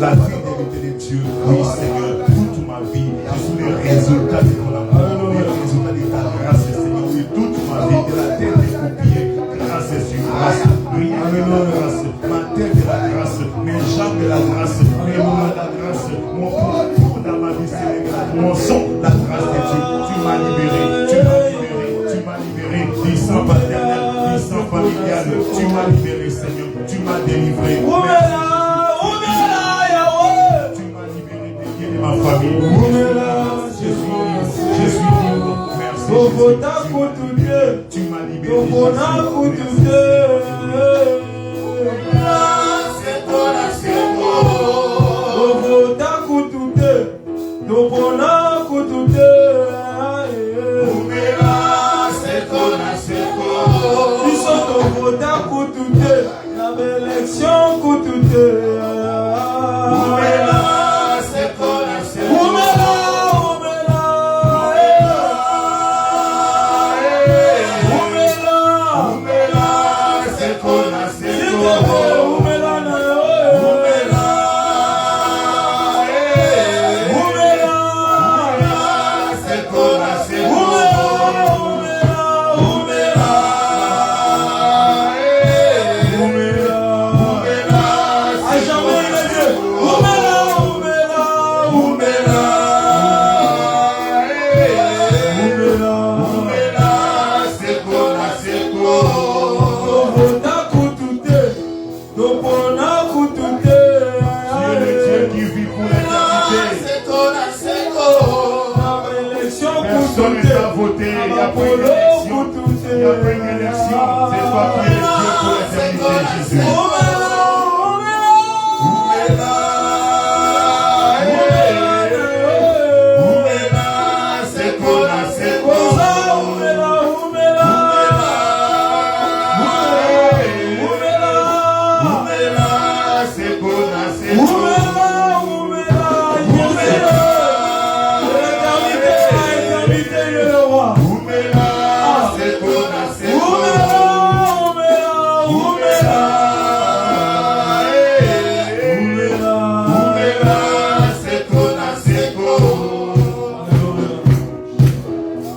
La fidélité de Dieu, oui Seigneur, toute ma vie, je suis le résultat de ton amour, le résultat de ta grâce, Seigneur, oui, toute ma vie, de la tête des paupiers puissant paternel, puissant familial, tu m'as libéré, Seigneur, tu m'as délivré. Tu m'as libéré des biens de ma famille. Je suis libre. Merci. Tu m'as libéré.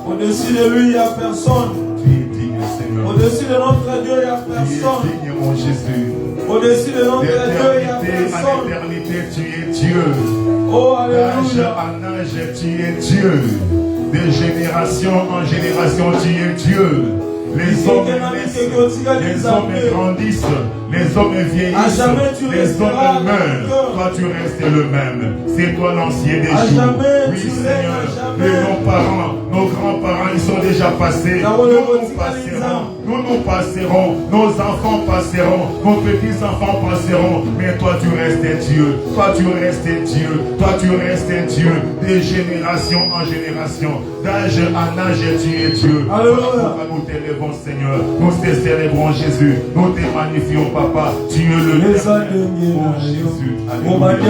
Au-dessus de lui, il n'y a personne. Tu es digne, Seigneur. Au-dessus de notre Dieu, il n'y a personne. Tu es digne, mon Jésus. Au-dessus de notre Dieu, il n'y a D'éternité personne. à l'éternité, tu es Dieu. Oh, D'âge alléluia. en âge, tu es Dieu. De génération en génération, tu es Dieu. Les hommes grandissent, les hommes vieillissent, les hommes meurent. Toi, tu restes le même. C'est toi l'ancien des jours. Oui, Seigneur. Nos parents, nos grands-parents, ils sont déjà passés. Nous passerons. Nos enfants passeront. Nos petits-enfants passeront. Mais toi, tu restes Dieu. Toi, tu restes Dieu. Toi, tu restes Dieu. De génération en génération, d'âge en âge, tu es Dieu. Alléluia. Nous t'élèvons, Seigneur. Nous te célébrons, Jésus. Nous te magnifions, Papa. Tu es le Oh, Jésus. Alléluia.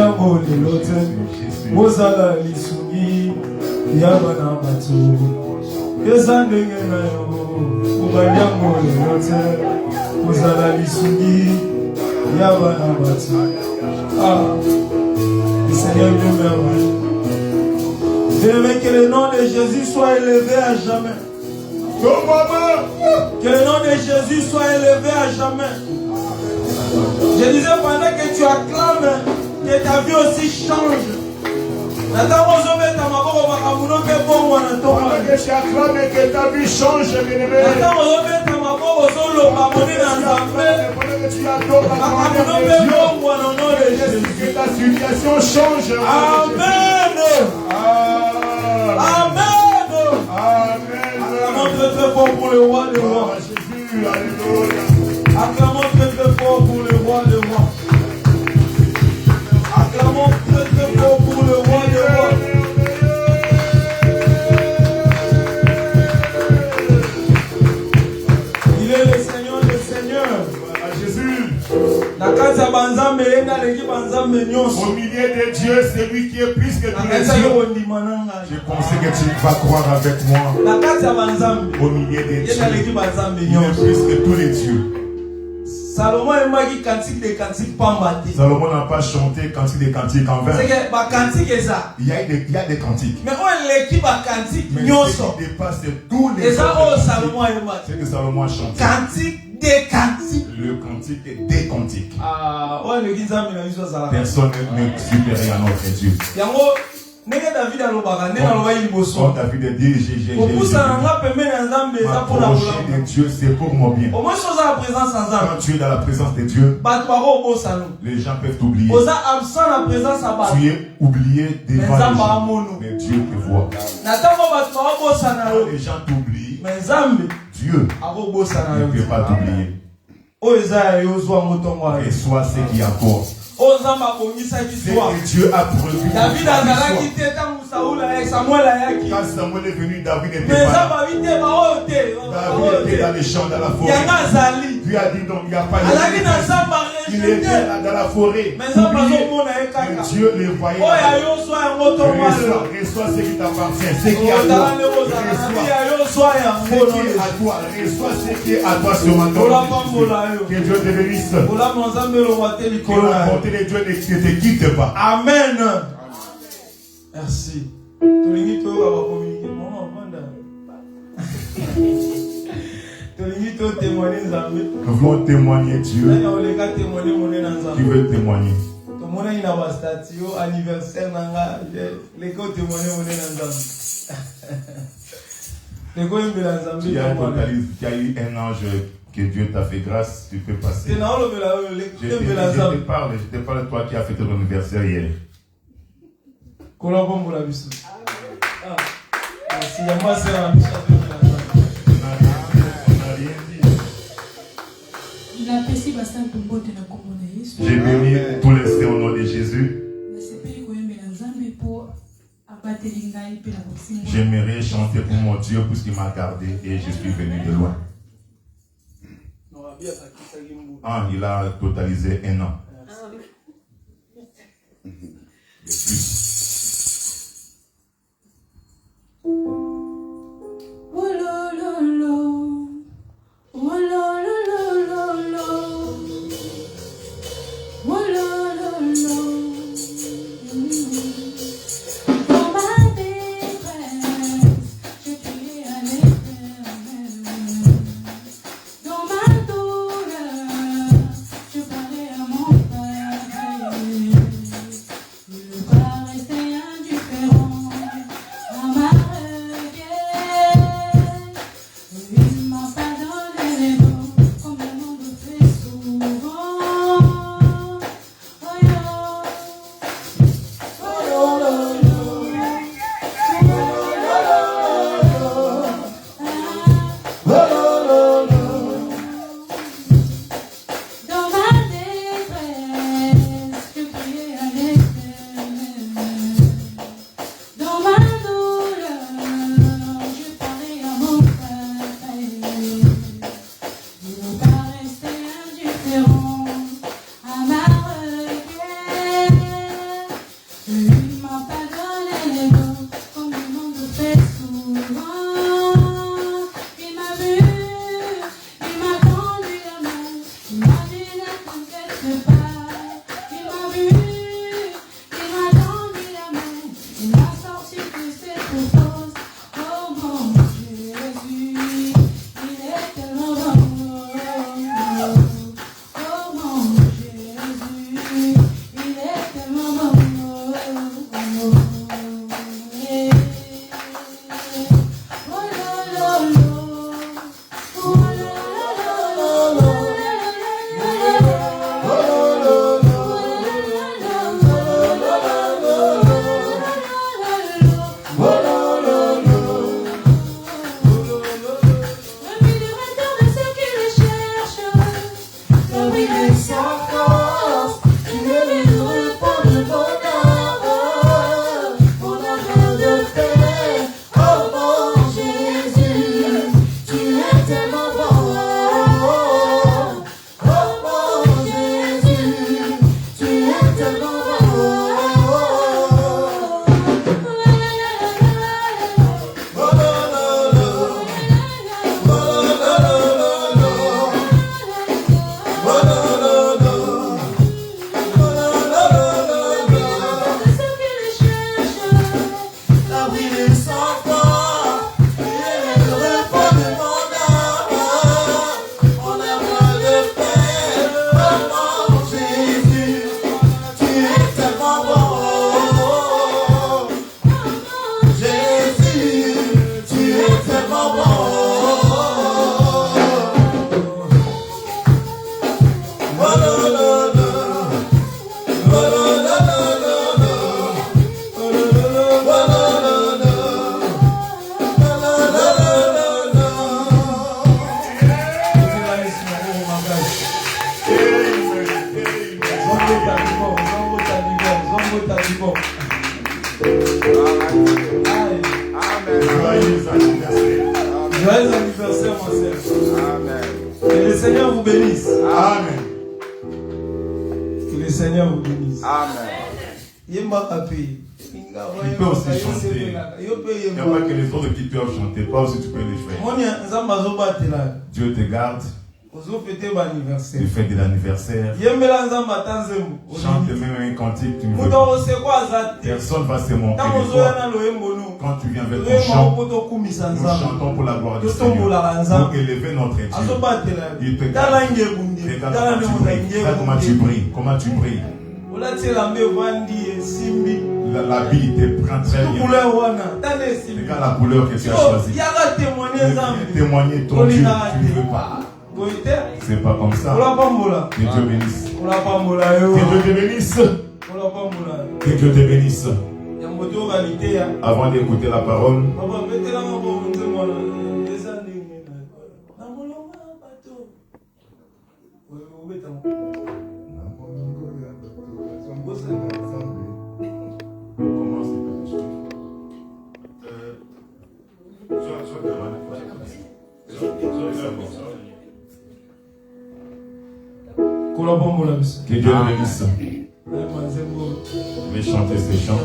Seigneur, que le nom de Jésus soit élevé à jamais. Que le nom de Jésus soit élevé à jamais. Je disais pendant que tu acclames, que ta vie aussi change. Pendant que tu acclames et que ta vie change, bien-aimé. Pendant que tu adores la grandeur de Dieu, que ta situation change. Amen. Amen. Acclamons très très fort pour le roi des rois. Jésus, alléluia. Acclamons très très fort pour le roi des rois. Acclamons très très fort pour le roi des rois. Il est le Seigneur des seigneurs. Jésus. Au milieu de Dieu, c'est lui qui est plus que tous les dieux. Je pensais que tu vas croire avec moi. Au milieu de Dieu, il est plus que tous les dieux. Salomon n'a pas chanté cantique des cantiques en vain. Il y a des cantiques. Mais ce qui dépasse tous les autres cantiques, c'est que Salomon a chanté. Des cantiques. Le cantique des cantiques. Ah, Personne n'est supérieur à notre Dieu. Quand David a dit, j'ai m'approcher de Dieu, c'est pour mon bien. Quand tu es dans la présence de Dieu, les gens peuvent t'oublier. Tu es oublié devant les gens, mais Dieu te voit. Quand les gens t'oublient, Dieu ne peut pas t'oublier. Et soit ce qui apporte. Dieu a prévu. David a quand Samuel est venu, David n'était pas là. David était dans les champs, dans la forêt. Dieu a dit non, il n'y a pas de. Il était dans la forêt. Mais Dieu le voyait. Reçois ce qui t'appartient, ce qui est à toi. Reçois ce qui est à toi. Reçois ce qui est à toi ce matin. Que Dieu te bénisse. Que la bonté de Dieu ne te quitte pas. Amen. Merci. Nous voulons témoigner Dieu. Tu veux témoigner. Tu as eu un ange que Dieu t'a fait grâce, tu peux passer. Je te parle de toi qui as fait ton anniversaire hier. J'ai béni tous les saints au nom de Jésus. J'aimerais chanter pour mon Dieu puisqu'il m'a gardé et je suis venu de loin. Il a totalisé 1 an. De plus. Dans ma douleur, je parlais à mon Seigneur vous bénisse. Amen. Que le Seigneur vous bénisse. Amen. Il peut aussi chanter. Il n'y a pas que les autres qui peuvent chanter, pas aussi tu peux les faire. Dieu te garde. Tu fais de l'anniversaire. Chante même un cantique, tu ne veux pas. Personne ne va se moquer de toi. Quand tu viens avec ton chant, nous chantons pour la gloire du Seigneur. Pour élever notre Dieu. Il te garde. Regarde comment tu brilles. Comment tu brilles. La vie te prend très bien. Regarde la couleur que tu as choisie. Témoigner ton Dieu, tu ne veux pas. C'est pas comme ça. Que Dieu bénisse. Que Dieu te bénisse. Que Dieu te bénisse. Avant d'écouter la parole, que Dieu le bénisse. Je vais chanter ces chants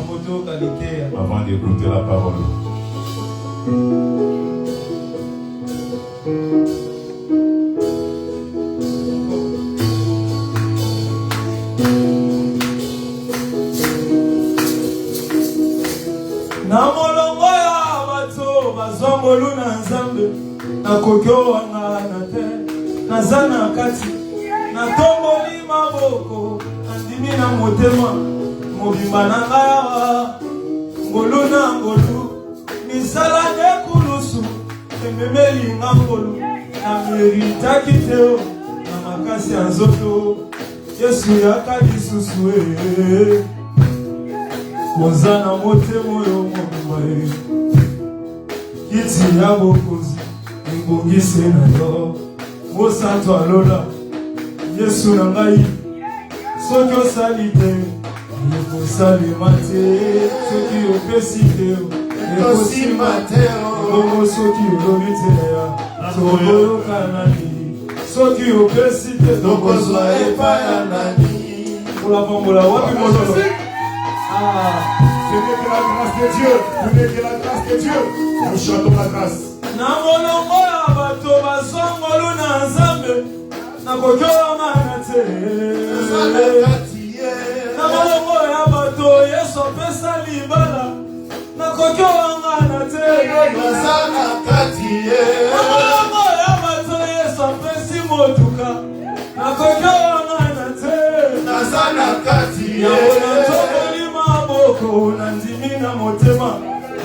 avant d'écouter la parole. Na molongo ya bato bazongolu na nzambe nakokyoanga na te naza na kati natomboli maboko andimi na motema mobimba na ngai awa ngolu na ngolu misala nekulusu ememeli nga ngolu na meritaki te na makasi ya nzoto Yesu yaka lisusu koza na motema oyo mobimba kiti ya bokonzi ebongisi na yo mosantu alola Yesu na ngai soki osali te ekosalema te soki opesi te ekosimba te bongo soki olobi te tokoyoka nani soki opesi te tokozwa epai ya nani olapambola wapi mozolo Ce n'est que la grâce de Dieu. Ce n'est que la grâce de Dieu. Nous chantons la grâce. Na molongo ya bato bazongolu na nzambe nakokyoanga na te na molongo ya bato Yesu apesa libala nakokyoanga na te na molongo ya bato Yesu apesi motuka nakokyoanga na te yango natokoli maboko nandimi na motema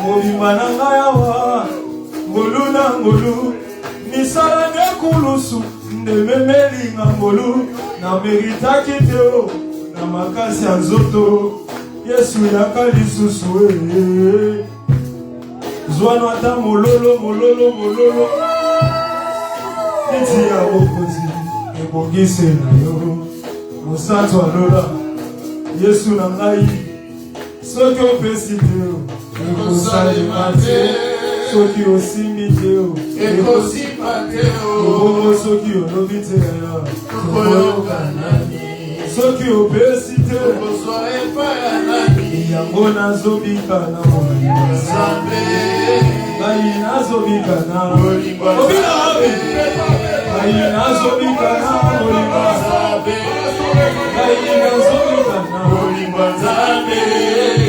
mobimba na ngai awa ngolu na ngolu misala nekulusu ndememelinga ngolu na meritaki te na makasi ya nzoto Yesu yaka lisusu zwana ata mololo kiti ya bokonzi ebongisi na yo mosantu alola Yesu na ngai soki opesi te ekosalema te soki osimbi te ekosimba te bongo soki olobi te tokoyoka nani soki opesi te okozwa epai ya nani yango nazobika na molimo nzambe ngai nazobika na molimo nzambe ngai nazobika na molimo nzambe ngai nazobika na molimo nzambe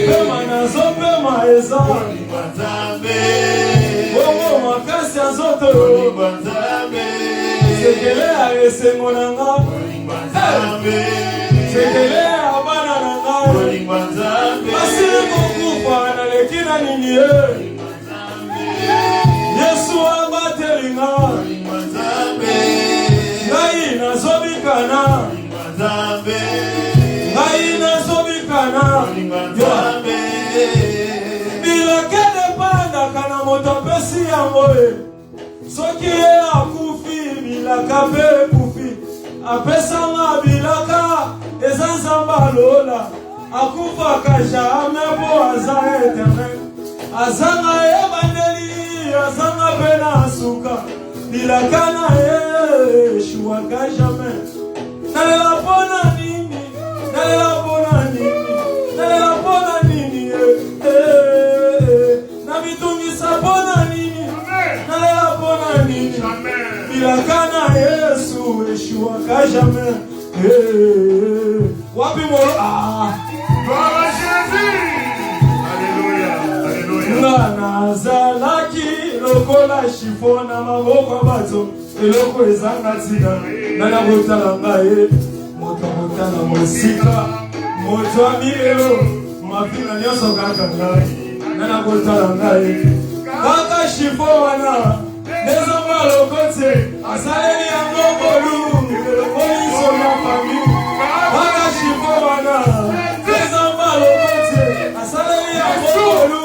pema nazopema eza molimo nzambe bongo makasi ya nzoto molimo nzambe sekele ya esengo na nga molimo nzambe sekele ya bana na nga molimo nzambe masili kokufa naleki na nini molimo nzambe Yesu abatelinga molimo nzambe ngai nazobikana molimo nzambe ngai nazobikana molimo nzambe bilakede pandaka na moto apesi yango soki ye akufi bilaka mpe ekufi apesanga bilaka eza nzambe alola akufaka jamai mpo aza eternel azanga ebandeli azanga mpe na suka bilakana eshuwaka jamais. Nalela pona nini, nalela pona nini, nalela pona nini, na mitungisa pona nini, nalela pona nini, bilakana Yesu eshuwaka jamais. Wapi molo Gloire à Jésus. Alléluia, alléluia. Nazalaki lokola chifona maboko bato eloko ezanga tina nana kotala ngaye moto kotala mosika moto amilelo mapina nyonso kaka ngai nana kotala ngaye kaka chifo wana nezamba lokote asaleli yango bolu elokoliso na fami kaka chifo wana nezamba lokote asaleli yango bolu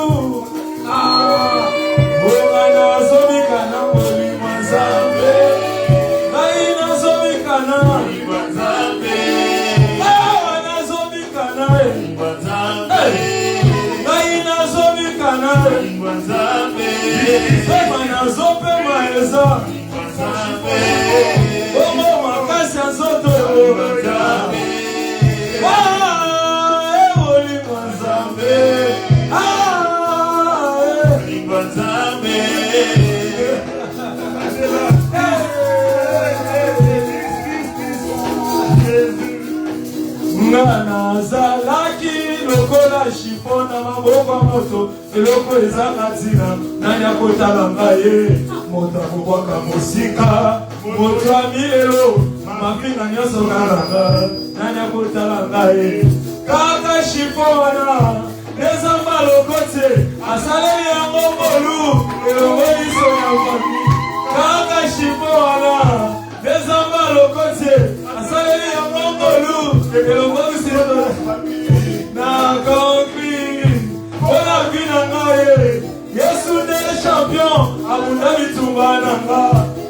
Nazalaki lokola chifona maboko moto eloko ezanga tina nani akotala ngaye moto akobwaka mosika moto amilelo mapinga nyonso kalanga nani akotala ngaye kaka chifona nezamba lokote asaleli yango bolu elongoliso ya fami kaka chifona nezamba lokote asaleli yango bolu elongoliso ya fami na conclu ona vina ngaye Yesu ne champion abunda bitumba nanga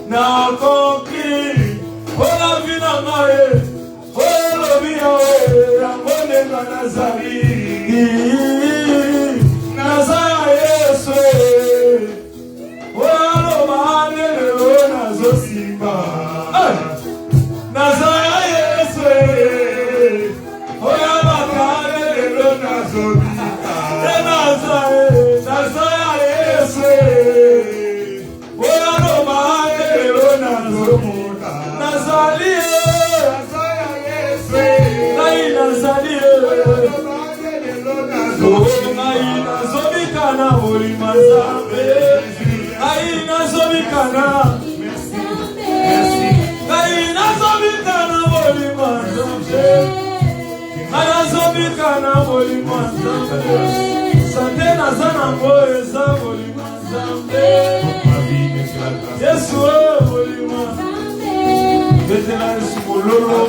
na conclu ona vina ngaye olo bia ngone nazali nazaya Yesu olo mane ona zosimba nazaya Yesu oya bakale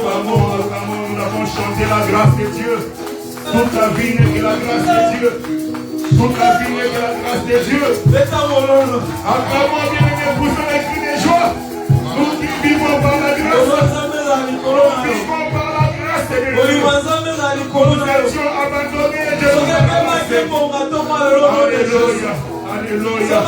Nous avons chanté la grâce de Dieu. Toute la vie n'est que la grâce de Dieu. Toute la vie n'est que la grâce de Dieu. Acclamons bien les poussons les cris de joie. Nous qui vivons par la grâce. Nous vivons par la grâce de Dieu. Nous étions abandonnés et Alléluia. Alléluia.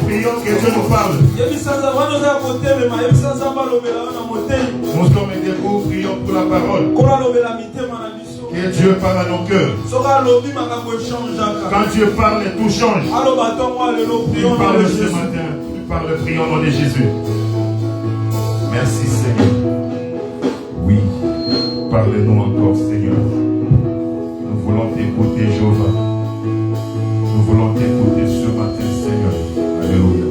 Prions que Dieu nous parle. Nous sommes debout, prions pour la parole. Que Dieu parle à nos cœurs. Quand Dieu parle, tout change. Tu parles ce matin. Tu parles, prions au nom de Jésus. Merci Seigneur. Oui, parle-nous encore Seigneur. Nous voulons t'écouter Jéhovah. Nous voulons t'écouter ce matin Seigneur. Alléluia.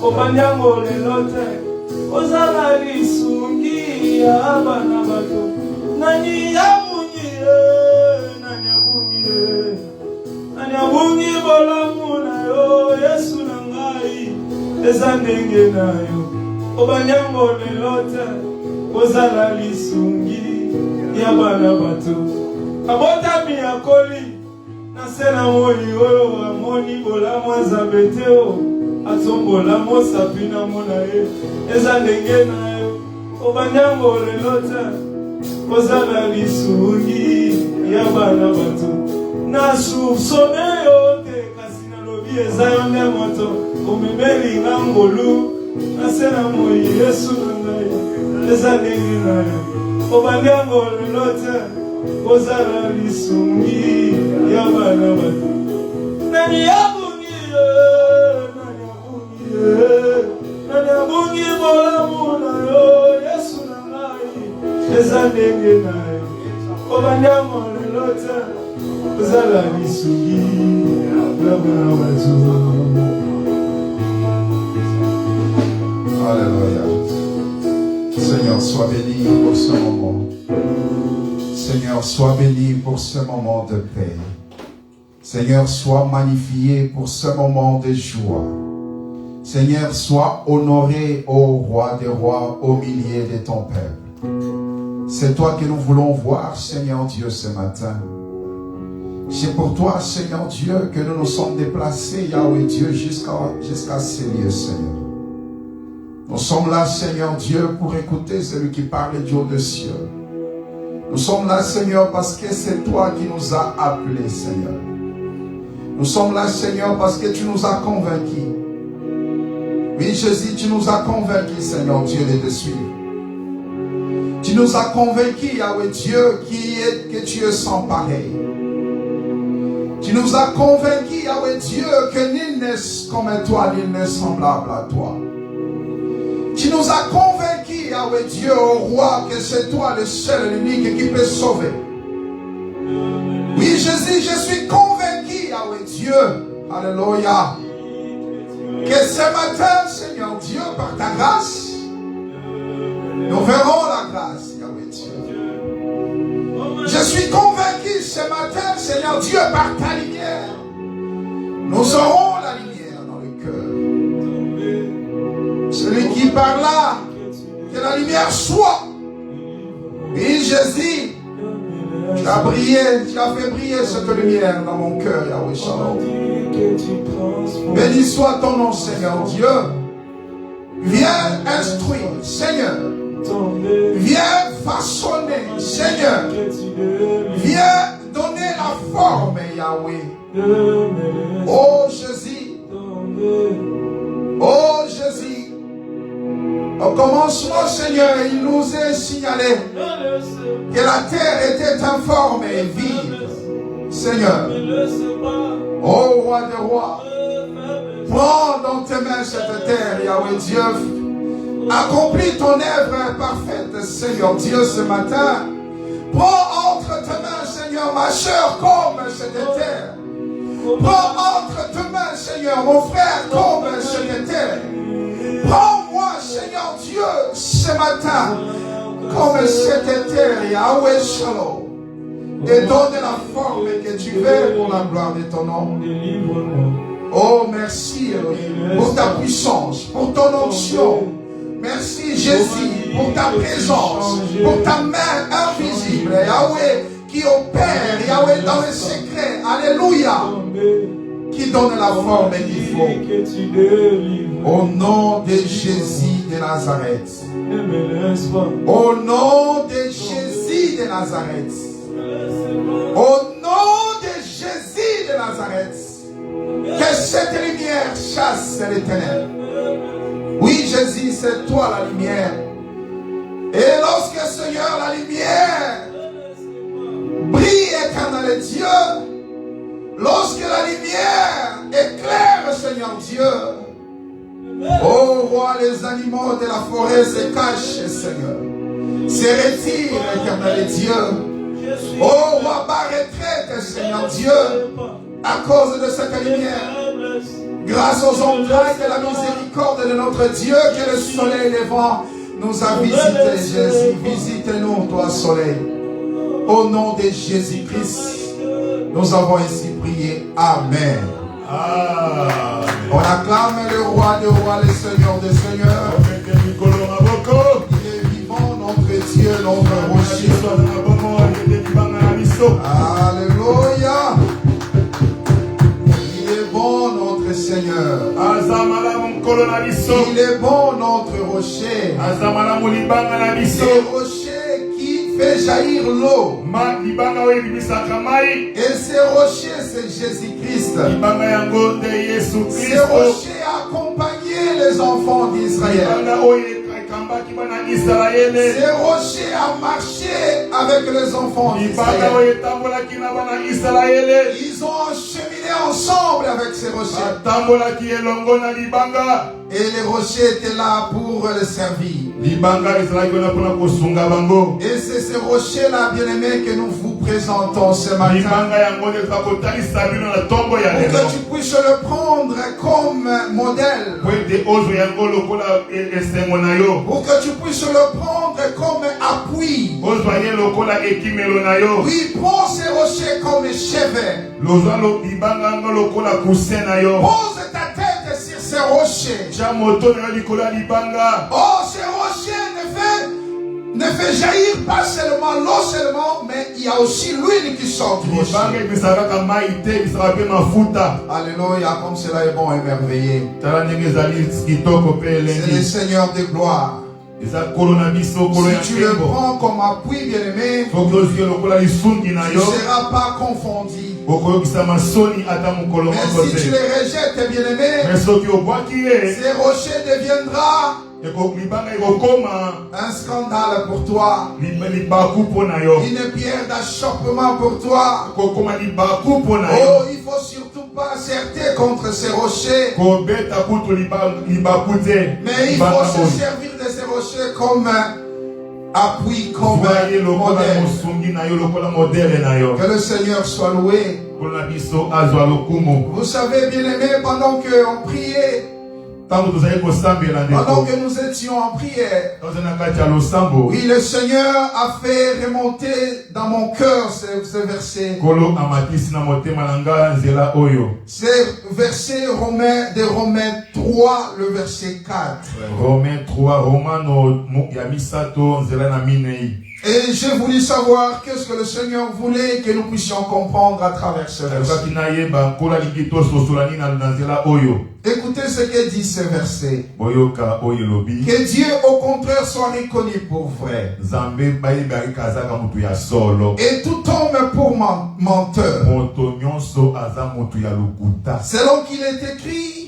Omanyango lelote ozala lisungi ya bana bato nani abungie nani abungie Nabungi bolamu na yo, Yesu na ngai, eza ndenge na yo. Obanyango lelote, ozala lisungi, ya bana bato. Abota mi akoli, nasena moni oyo, amoni bolamu azabeteo, atombola mosa pina mona ye, eza ndenge na yo. Obanyango lelote, ozala lisungi, ya bana bato. Nasu some yo te kasi na lobi eza yo nde moto omemeli nga ngolu nasena moi Yesu na ngai eza ndenge na yo obandi yango lelo te ozala lisungi ya bana bato nani abungi nani abungi bolamu na yo Yesu na ngai eza ndenge na yo obandi yango lelo te Alléluia. Seigneur, sois béni pour ce moment. Seigneur, sois béni pour ce moment de paix. Seigneur, sois magnifié pour ce moment de joie. Seigneur, sois honoré, ô roi des rois, au milieu de ton peuple. C'est toi que nous voulons voir, Seigneur Dieu, ce matin. C'est pour toi, Seigneur Dieu, que nous nous sommes déplacés, Yahweh Dieu, jusqu'à ces lieux, Seigneur. Nous sommes là, Seigneur Dieu, pour écouter celui qui parle du haut des cieux. Nous sommes là, Seigneur, parce que c'est toi qui nous as appelés, Seigneur. Nous sommes là, Seigneur, parce que tu nous as convaincus. Oui, Jésus, tu nous as convaincus, Seigneur Dieu, de te suivre. Tu nous as convaincus, Yahweh Dieu, que tu es sans pareil. Tu nous as convaincus, Yahweh Dieu, que nul n'est comme toi, nul n'est semblable à toi. Tu nous as convaincus, Yahweh Dieu, au roi, que c'est toi le seul et l'unique qui peut sauver. Oui, Jésus, je suis convaincu, Yahweh Dieu, alléluia, que ce matin, Seigneur Dieu, par ta grâce, nous verrons la grâce, Yahweh Dieu. Je suis convaincu ce matin, Seigneur Dieu, par ta lumière, nous aurons la lumière dans le cœur. Celui qui parle là, que la lumière soit. Oui, Jésus, tu as brillé, tu as fait briller cette lumière dans mon cœur, Yahweh Shalom. Béni soit ton nom, Seigneur Dieu. Viens instruire, Seigneur. Viens façonner, Seigneur. Viens donner la forme, Yahweh. Oh Jésus. Oh Jésus. Au commencement, Seigneur, il nous est signalé que la terre était informe et vide. Seigneur. Oh roi des rois. Prends dans tes mains cette terre, Yahweh Dieu. Accomplis ton œuvre parfaite, Seigneur Dieu, ce matin. Prends entre tes mains, Seigneur, ma chair comme cette terre. Prends entre tes mains, Seigneur, mon frère comme cette terre. Prends-moi, Seigneur Dieu, ce matin, comme cette terre, Yahweh Shalom. Et donne la forme que tu veux pour la gloire de ton nom. Oh, merci pour ta puissance, pour ton onction. Merci Jésus pour ta présence, pour ta main invisible, Yahweh, qui opère, Yahweh, dans le secret, alléluia, qui donne la forme qu'il faut. Au nom de Jésus de Nazareth. Au nom de Jésus de Nazareth. Au nom de Jésus de Nazareth. Que cette lumière chasse les ténèbres. Oui, Jésus, c'est toi la lumière. Et lorsque, Seigneur, la lumière brille, éternel Dieu, lorsque la lumière éclaire, Seigneur Dieu, oh roi, les animaux de la forêt se cachent, Seigneur, se retirent, éternel Dieu. Oh roi, par retraite, Seigneur Dieu, à cause de cette lumière. Grâce aux entrailles de la miséricorde de notre Dieu, que le soleil levant nous a visités, Jésus. Visite-nous, toi, soleil. Au nom de Jésus-Christ, nous avons ainsi prié. Amen. Amen. On acclame le roi des rois, le seigneur des seigneurs. Il est vivant, notre Dieu, notre rocher. Alléluia. Il est bon, notre Seigneur. Il est bon, notre rocher. Le rocher qui fait jaillir l'eau. Et ce rocher, c'est Jésus-Christ. Ce rocher a accompagné les enfants d'Israël. Ces rochers a marché avec les enfants d'Israël. Ils ont cheminé ensemble avec ces rochers. Et les rochers étaient là pour les servir. Et c'est ces rochers-là, bien-aimés, que nous vous présentons ce matin. Pour que tu puisses le prendre comme modèle. Pour que tu puisses le prendre comme appui. Oui, prends ces rochers comme chevet. Pose ta tête sur ces rochers. Oh, ces rochers ne fait jaillir pas seulement l'eau seulement, mais il y a aussi l'huile qui sort du rocher. Alléluia, comme cela est bon et merveilleux. C'est le Seigneur de gloire. Si tu le prends comme appui, bien-aimé, tu ne seras pas confondu. Mais si tu les rejettes, bien-aimé, ces rochers deviendront un scandale pour toi, une pierre d'achoppement pour toi. Oh, il faut surtout pas s'acerter contre ces rochers, mais il faut se servir de ces rochers comme appui, comme modèle. Que le Seigneur soit loué. Vous savez, bien-aimés, pendant qu'on priait, pendant que nous étions en prière, oui, le Seigneur a fait remonter dans mon cœur ce verset. C'est verset de Romains 3, le verset 4. Romains 3, Et j'ai voulu savoir qu'est-ce que le Seigneur voulait que nous puissions comprendre à travers ce verset. Écoutez ce que dit ce verset. Que Dieu au contraire soit reconnu pour vrai. Et tout homme pour menteur. Selon qu'il est écrit,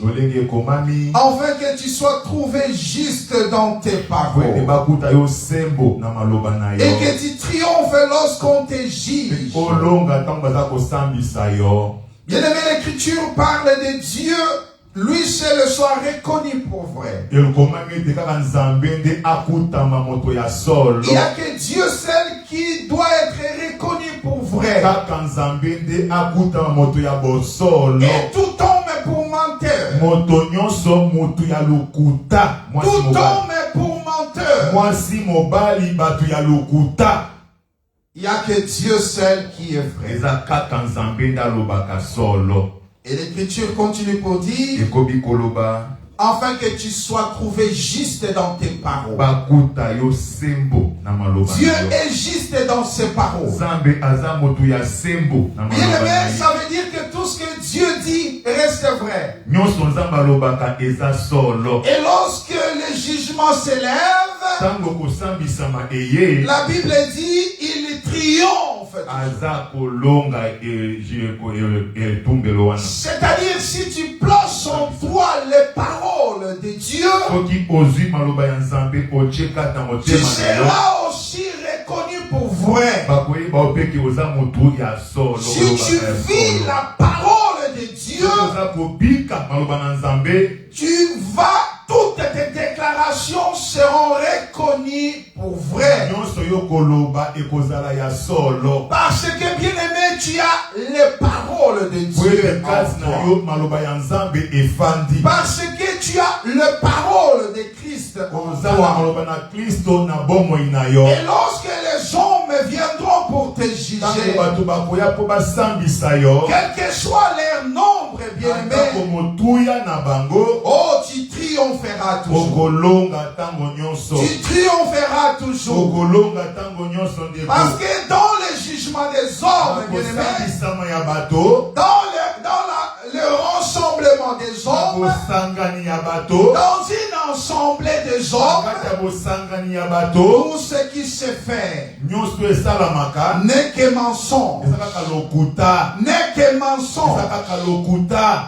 afin que tu sois trouvé juste dans tes paroles. Et que tu triomphes lorsqu'on te juge. Bien-aimé, l'Écriture parle de Dieu. Lui seul soit reconnu pour vrai. Il n'y a que Dieu seul qui doit être reconnu pour vrai. Et tout homme pour menteur. Tout homme pour menteur. Il n'y a que Dieu seul qui est vrai. Et l'Écriture continue pour dire, afin que tu sois trouvé juste dans tes paroles. Dieu est juste dans ses paroles. Bien-aimé, ça veut dire que tout ce que Dieu dit reste vrai. Et lorsque le jugement s'élève, la Bible dit, il triomphe. C'est-à-dire, si tu places en toi les paroles de Dieu, tu seras aussi reconnu pour vrai. Si tu vis la parole de Dieu, toutes tes déclarations seront reconnues pour vrai. Parce que, bien aimé, tu as les paroles de Dieu. Parce que tu as les paroles de Christ en toi. Et lorsque les hommes viendront pour te juger. Quel que soit leur nombre, bien-aimé. Oh, tu triompheras toujours. Tu triompheras toujours. Parce que dans le jugement des hommes, bien-aimé, dans le rassemblement des hommes, dans une assemblée des hommes, tout ce qui se fait n'est que mensonge. N'est que mensonge.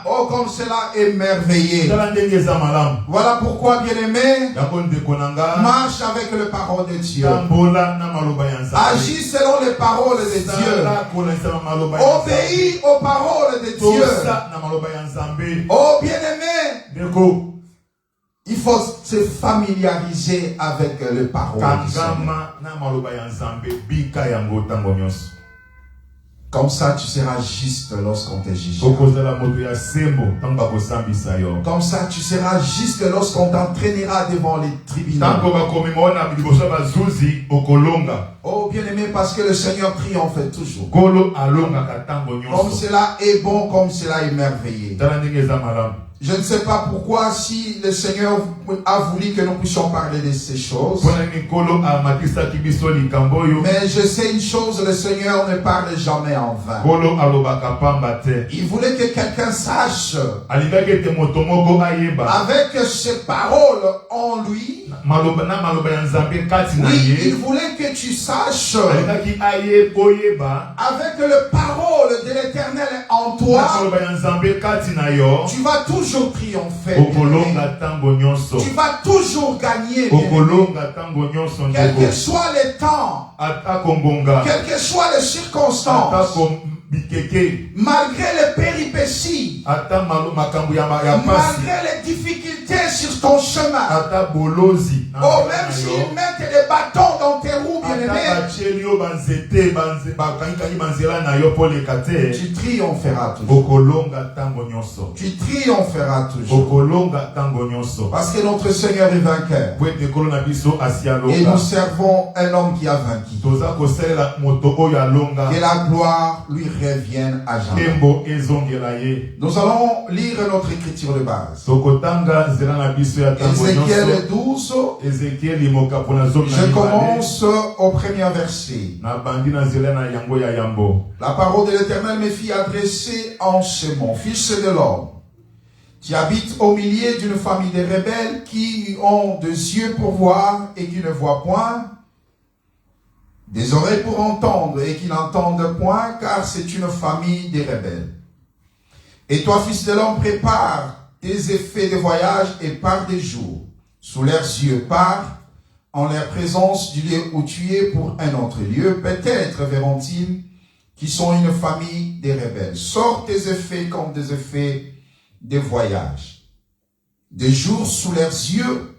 Oh, comme cela est merveilleux. Voilà pourquoi, bien-aimé, marche avec les paroles de Dieu. Agis selon les paroles de Dieu. Obéis aux paroles de Dieu. Oh, bien-aimé, il faut se familiariser avec les paroles de Dieu. Comme ça, tu seras juste lorsqu'on te juge. Comme ça, tu seras juste lorsqu'on t'entraînera devant les tribunaux. Oh, bien-aimé, parce que le Seigneur triomphe toujours. Comme cela est bon, comme cela est merveilleux. Je ne sais pas pourquoi, si le Seigneur a voulu que nous puissions parler de ces choses. Mais je sais une chose, le Seigneur ne parle jamais en vain. Il voulait que quelqu'un sache, avec ses paroles en lui, oui, il voulait que tu saches, avec les paroles de l'Éternel en toi, tu vas toujours triompher. Tu vas toujours gagner. Quel que soit le temps, quelles que soient les circonstances, malgré les péripéties, malgré les difficultés sur ton chemin, oh, même s'ils mettent des bâtons dans tes roues, bien-aimé, tu triompheras toujours. Tu triompheras toujours. Parce que notre Seigneur est vainqueur. Et nous servons un homme qui a vaincu. Que la gloire lui revienne à jamais. Nous allons lire notre écriture de base. Ézéchiel 12. Je commence au premier verset. La parole de l'Éternel me fit adresser en ce mot: Fils de l'homme, tu habites au milieu d'une famille de rebelles qui ont des yeux pour voir et qui ne voient point, des oreilles pour entendre et qui n'entendent point, car c'est une famille de rebelles. Et toi, fils de l'homme, prépare tes effets de voyage et pars des jours. Sous leurs yeux, pars en leur présence du lieu où tu es pour un autre lieu. Peut-être verront-ils qui sont une famille de rebelles. Sors tes effets comme des effets de voyage. Des jours sous leurs yeux,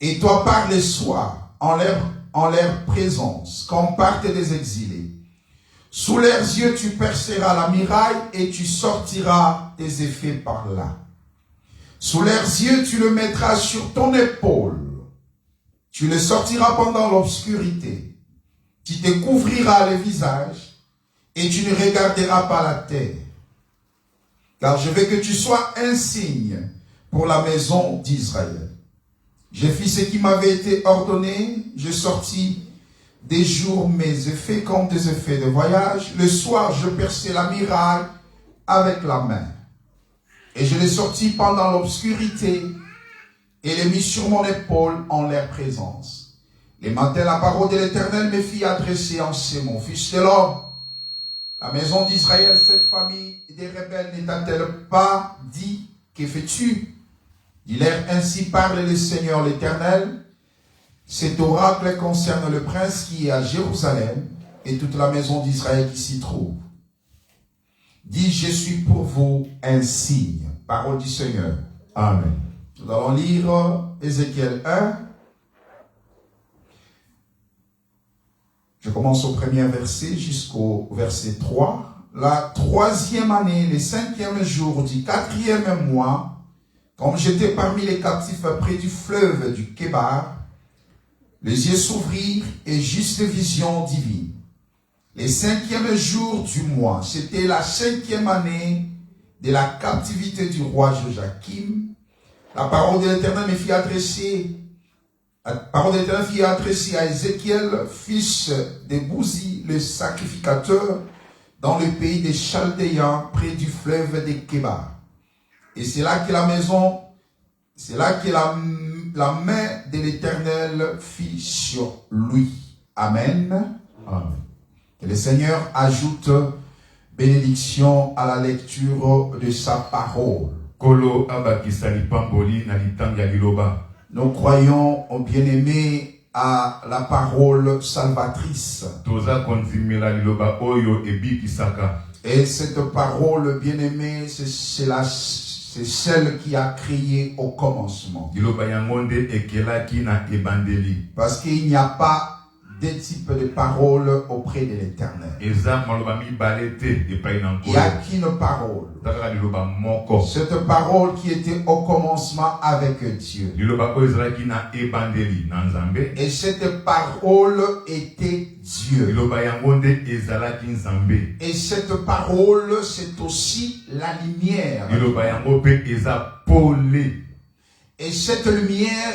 et toi pars le soir en leur présence, comme partent des exilés. Sous leurs yeux, tu perceras la muraille et tu sortiras tes effets par là. Sous leurs yeux, tu le mettras sur ton épaule. Tu le sortiras pendant l'obscurité. Tu te couvriras le visage et tu ne regarderas pas la terre. Car je veux que tu sois un signe pour la maison d'Israël. J'ai fait ce qui m'avait été ordonné. Je sortis des jours mes effets comme des effets de voyage. Le soir, je perçais la muraille avec la main. Et je l'ai sorti pendant l'obscurité et l'ai mis sur mon épaule en leur présence. Le matin, la parole de l'Éternel me fit adresser en ces mots: Fils de l'homme, la maison d'Israël, cette famille des rebelles, ne t'a-t-elle pas dit: que fais-tu? Dis-leur: ainsi parle le Seigneur l'Éternel. Cet oracle concerne le prince qui est à Jérusalem et toute la maison d'Israël qui s'y trouve. Dis: je suis pour vous un signe. Parole du Seigneur. Amen. Nous allons lire Ézéchiel 1. Je commence au premier verset jusqu'au verset 3. La 3e année, le 5e jour du 4e mois, comme j'étais parmi les captifs près du fleuve du Kébar, les yeux s'ouvrirent et juste vision divine. Les 5e jours du mois, c'était la 5e année de la captivité du roi Joachim. La parole de l'Éternel me fit adresser, à Ézéchiel, fils de Bouzi, le sacrificateur, dans le pays des Chaldéens, près du fleuve de Kébar. Et c'est là que la main de l'Éternel fit sur lui. Amen. Amen. Que le Seigneur ajoute bénédiction à la lecture de sa parole. Nous croyons, au bien-aimé, à la parole salvatrice. Et cette parole, bien-aimée, c'est celle qui a créé au commencement. Parce qu'il n'y a pas deux types de paroles auprès de l'Éternel. Il n'y a qu'une parole. Cette parole qui était au commencement avec Dieu. Et cette parole était Dieu. Et cette parole, c'est aussi la lumière. Et cette lumière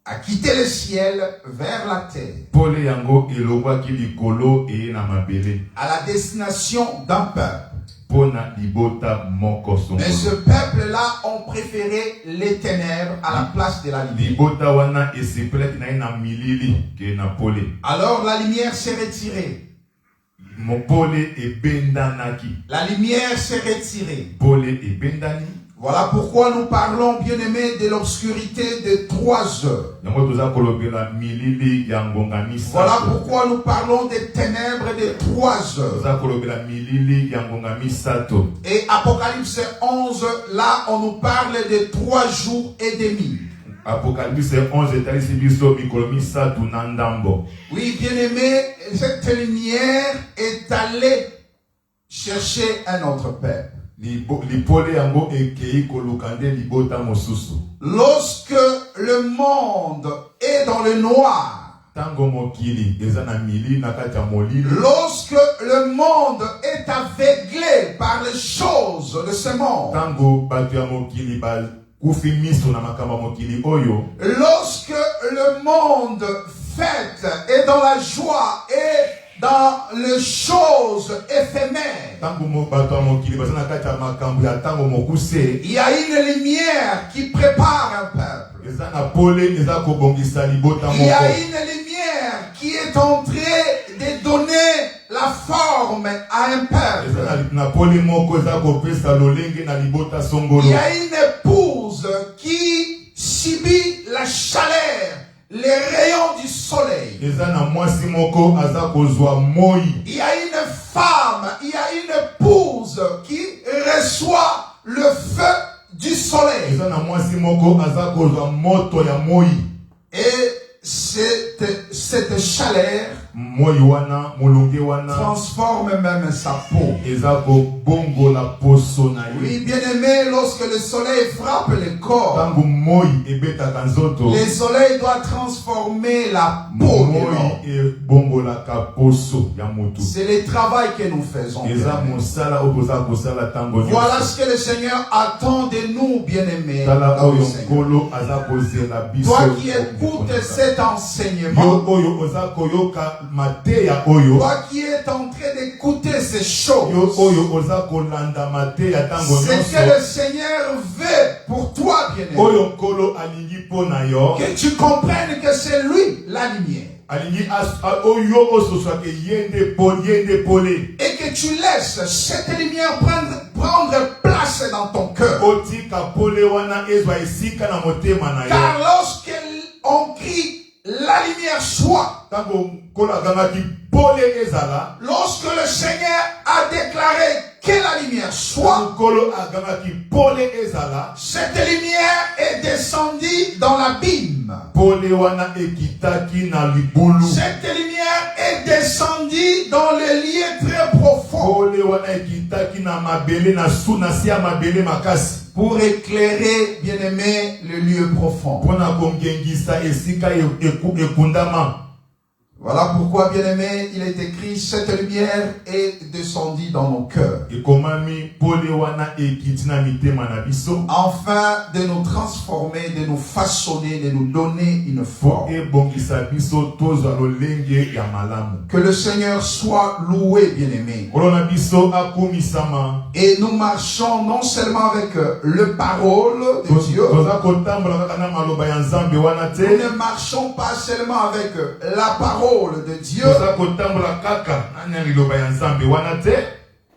a quitté le ciel vers la terre, à la destination d'un peuple. Mais ce peuple-là ont préféré les ténèbres à la place de la lumière. Alors la lumière s'est retirée. La lumière s'est retirée. Voilà pourquoi nous parlons, bien-aimés, de l'obscurité de 3 heures. Voilà pourquoi nous parlons des ténèbres de 3 heures. Et Apocalypse 11, là, on nous parle de 3 jours et demi. Apocalypse 11 Oui, bien-aimé, cette lumière est allée chercher un autre peuple. Lorsque le monde est dans le noir, lorsque le monde est aveuglé par les choses de ce monde, lorsque le monde fête est dans la joie et dans les choses éphémères, il y a une lumière qui prépare un peuple. Il y a une lumière qui est en train de donner la forme à un peuple. Il y a une épouse qui subit la chaleur, les rayons du soleil. Il y a une femme, il y a une épouse qui reçoit le feu du soleil. Et cette chaleur transforme même sa peau. Oui, bien aimé, lorsque le soleil frappe le corps, le soleil doit transformer la peau de l'homme. C'est le travail que nous faisons. Voilà ce que le Seigneur attend de nous, bien aimés. Toi qui écoutes cet enseignement, toi qui es en train d'écouter ces choses, c'est que le Seigneur veut pour toi, bien-aimé, que tu comprennes que c'est lui la lumière. Et que tu laisses cette lumière prendre place dans ton cœur. Car lorsqu'on crie la lumière soit, lorsque le Seigneur a déclaré que la lumière soit, cette lumière est descendue dans l'abîme. Cette lumière est descendue dans les lieux très profonds pour éclairer, bien-aimé, le lieu profond. Voilà pourquoi, bien-aimé, il est écrit, cette lumière est descendue dans nos cœurs. Afin de nous transformer, de nous façonner, de nous donner une forme. Que le Seigneur soit loué, bien-aimé. Et nous marchons non seulement avec le parole de Dieu. Nous ne marchons pas seulement avec la parole de Dieu.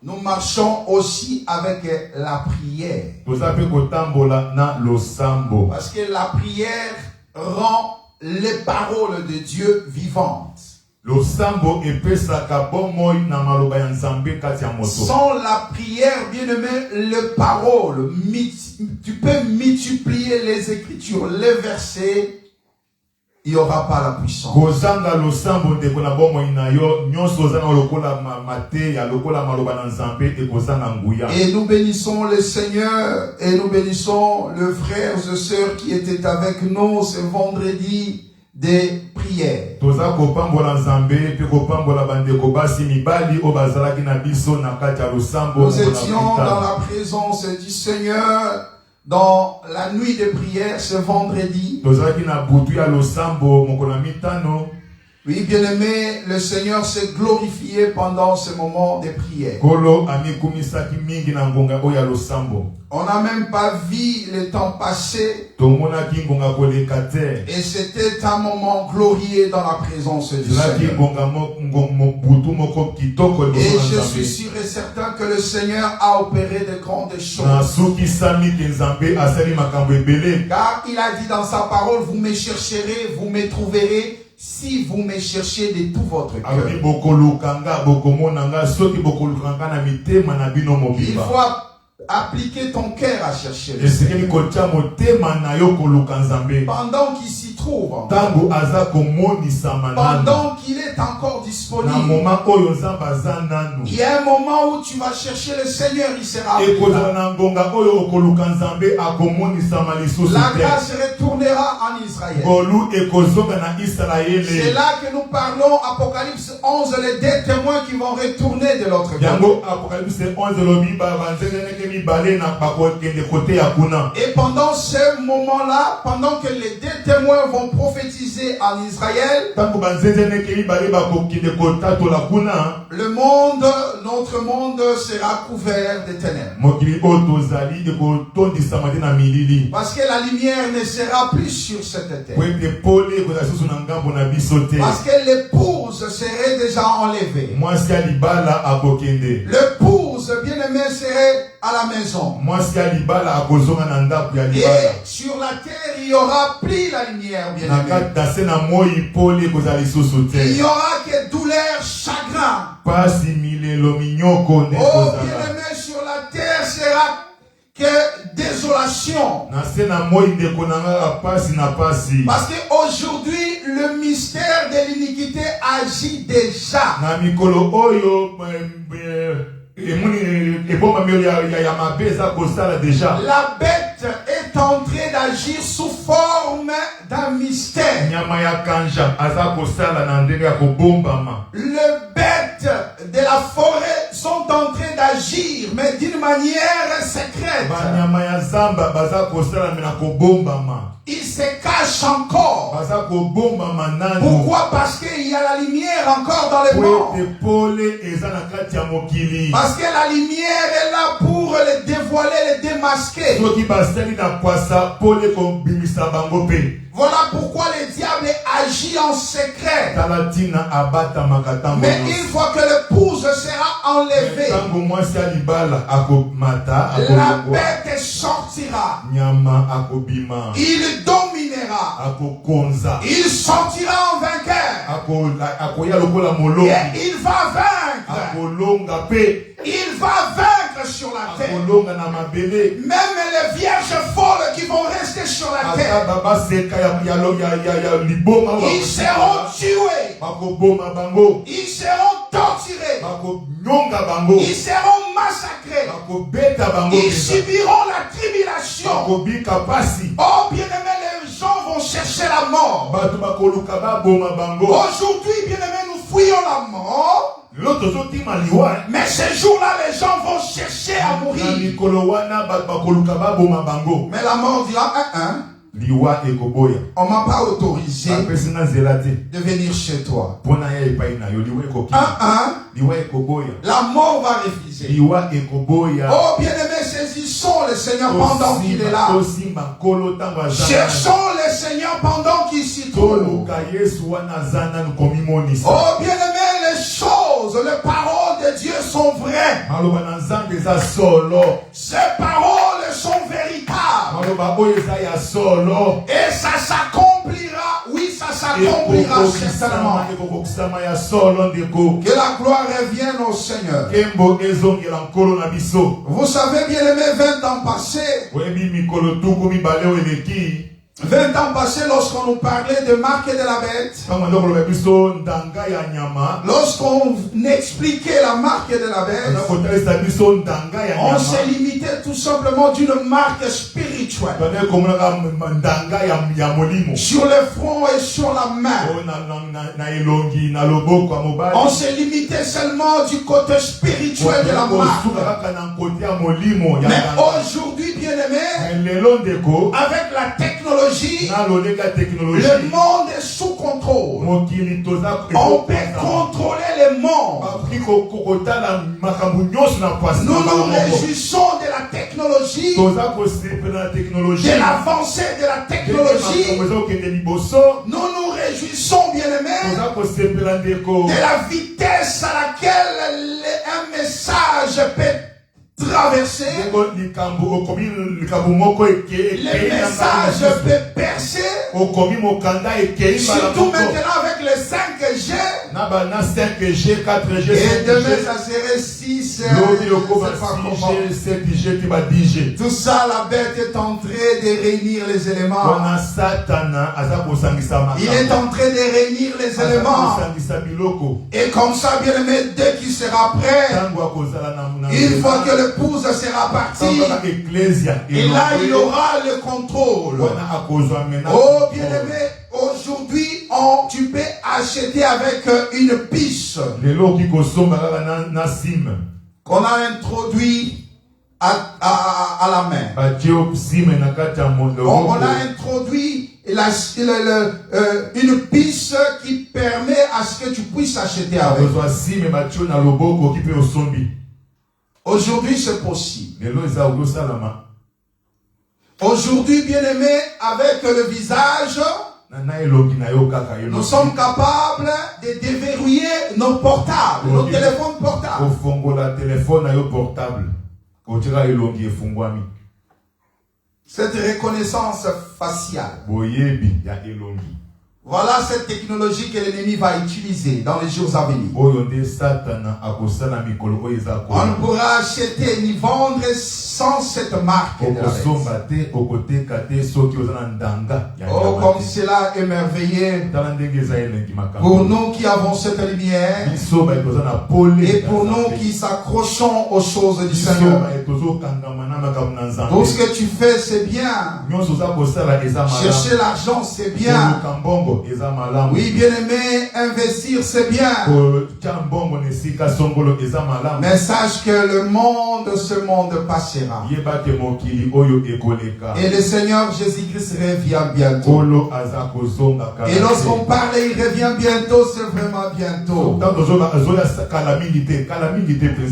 Nous marchons aussi avec la prière. Parce que la prière rend les paroles de Dieu vivantes. Sans la prière, bien-aimé, les paroles, tu peux multiplier les écritures, les versets. Il n'y aura pas la puissance. Et nous bénissons le Seigneur et nous bénissons les frères et sœurs qui étaient avec nous ce vendredi des prières. Nous étions dans la présence du Seigneur. Dans la nuit de prière ce vendredi. Oui, bien-aimé, le Seigneur s'est glorifié pendant ce moment de prière. On n'a même pas vu le temps passer. Et c'était un moment glorieux dans la présence du Seigneur. Et je suis sûr et certain que le Seigneur a opéré de grandes choses. Car il a dit dans sa parole, vous me chercherez, vous me trouverez. Si vous me cherchez de tout votre cœur. Il faut appliquer ton cœur à chercher le Seigneur. Pendant qu'il s'y trouve. Pendant qu'il est encore disponible. Il y a un moment où tu vas chercher le Seigneur, il sera là. La grâce retournera en Israël. C'est là que nous parlons, Apocalypse 11, les deux témoins qui vont retourner de l'autre côté. Et pendant ce moment-là, pendant que les deux témoins vont prophétiser en Israël, le monde, notre monde sera couvert de ténèbres. Parce que la lumière ne sera plus sur cette terre. Parce que l'épouse serait déjà enlevée. L'épouse, bien-aimée, serait à la maison. Et sur la terre, il n'y aura plus la lumière, bien-aimé. Il n'y aura que douleur, chagrin. Oh, bien-aimé, sur la terre sera que désolation. Parce qu'aujourd'hui, le mystère de l'iniquité agit déjà. La bête est en train d'agir sous forme d'un mystère. Les bêtes de la forêt sont en train d'agir, mais d'une manière secrète. Ils se cachent encore. Pourquoi? Parce qu'il y a la lumière encore dans les morts. Parce que la lumière est là pour les dévoiler, les démasquer. Voilà pourquoi le diable agit en secret. Mais une fois que l'épouse sera enlevée, la bête sortira. Il dominera. Il sortira en vainqueur. Et il va vaincre. Il va vaincre sur la terre. Même les vierges folles qui vont rester sur la terre, ils seront tués. Ils seront torturés. Ils seront massacrés. Ils subiront la tribulation. Oh, bien-aimés, les gens vont vont chercher la mort. Aujourd'hui, bien-aimés, nous fuyons la mort. Mais ces jours-là, les gens vont chercher à mourir. Mais la mort dira, on m'a pas autorisé de venir chez toi. La mort va refuser. Oh bien-aimé, saisissons le Seigneur pendant qu'il est là. Cherchons le Seigneur pendant qu'il s'y trouve. Oh bien-aimé, les choses, les paroles de Dieu sont vraies. Ces paroles sont véritables. Et ça s'accomplira. Oui, ça s'accomplira certainement. Que la gloire revienne au Seigneur. Vous savez, bien aimé, 20 ans passés. 20 ans passés, lorsqu'on nous parlait de Marc et de la bête, lorsqu'on expliquait la marque de la bête, on s'est limité tout simplement d'une marque spirituelle sur le front et sur la main. On s'est limité seulement du côté spirituel de la marque. Mais aujourd'hui, bien aimé, avec la technologie, le monde est sous contrôle. On peut contrôler le monde. Nous nous réjouissons de la technologie, de l'avancée de la technologie. Nous nous réjouissons, bien-aimés, de la vitesse à laquelle un message peut traverser. Les messages peuvent percer. Surtout maintenant avec les 5G. Et demain ça serait 6, 7G. Tout ça, la bête est en train de réunir les éléments. Il est en train de réunir les éléments. Et comme ça, bien aimé, dès qu'il sera prêt, une fois que l'épouse sera partie, et là il aura le contrôle. Oh bien aimé, aujourd'hui tu peux acheter avec une puce qu'on a introduit à la main. On a introduit une puce qui permet à ce que tu puisses acheter avec. Aujourd'hui, c'est possible. Aujourd'hui, bien-aimé, avec le visage, nous sommes capables de déverrouiller nos portables, nos téléphones portables. Cette reconnaissance faciale. Voilà cette technologie que l'ennemi va utiliser dans les jours à venir. On ne pourra acheter ni vendre sans cette marque. Oh, comme cela est merveilleux pour nous qui avons cette lumière et pour nous qui s'accrochons aux choses du Seigneur. Tout ce que tu fais, c'est bien. Chercher l'argent, c'est bien. Oui, bien-aimé, investir, c'est bien. Mais sache que le monde, ce monde passera. Et le Seigneur Jésus-Christ revient bientôt. Et lorsqu'on parle, il revient bientôt, c'est vraiment bientôt.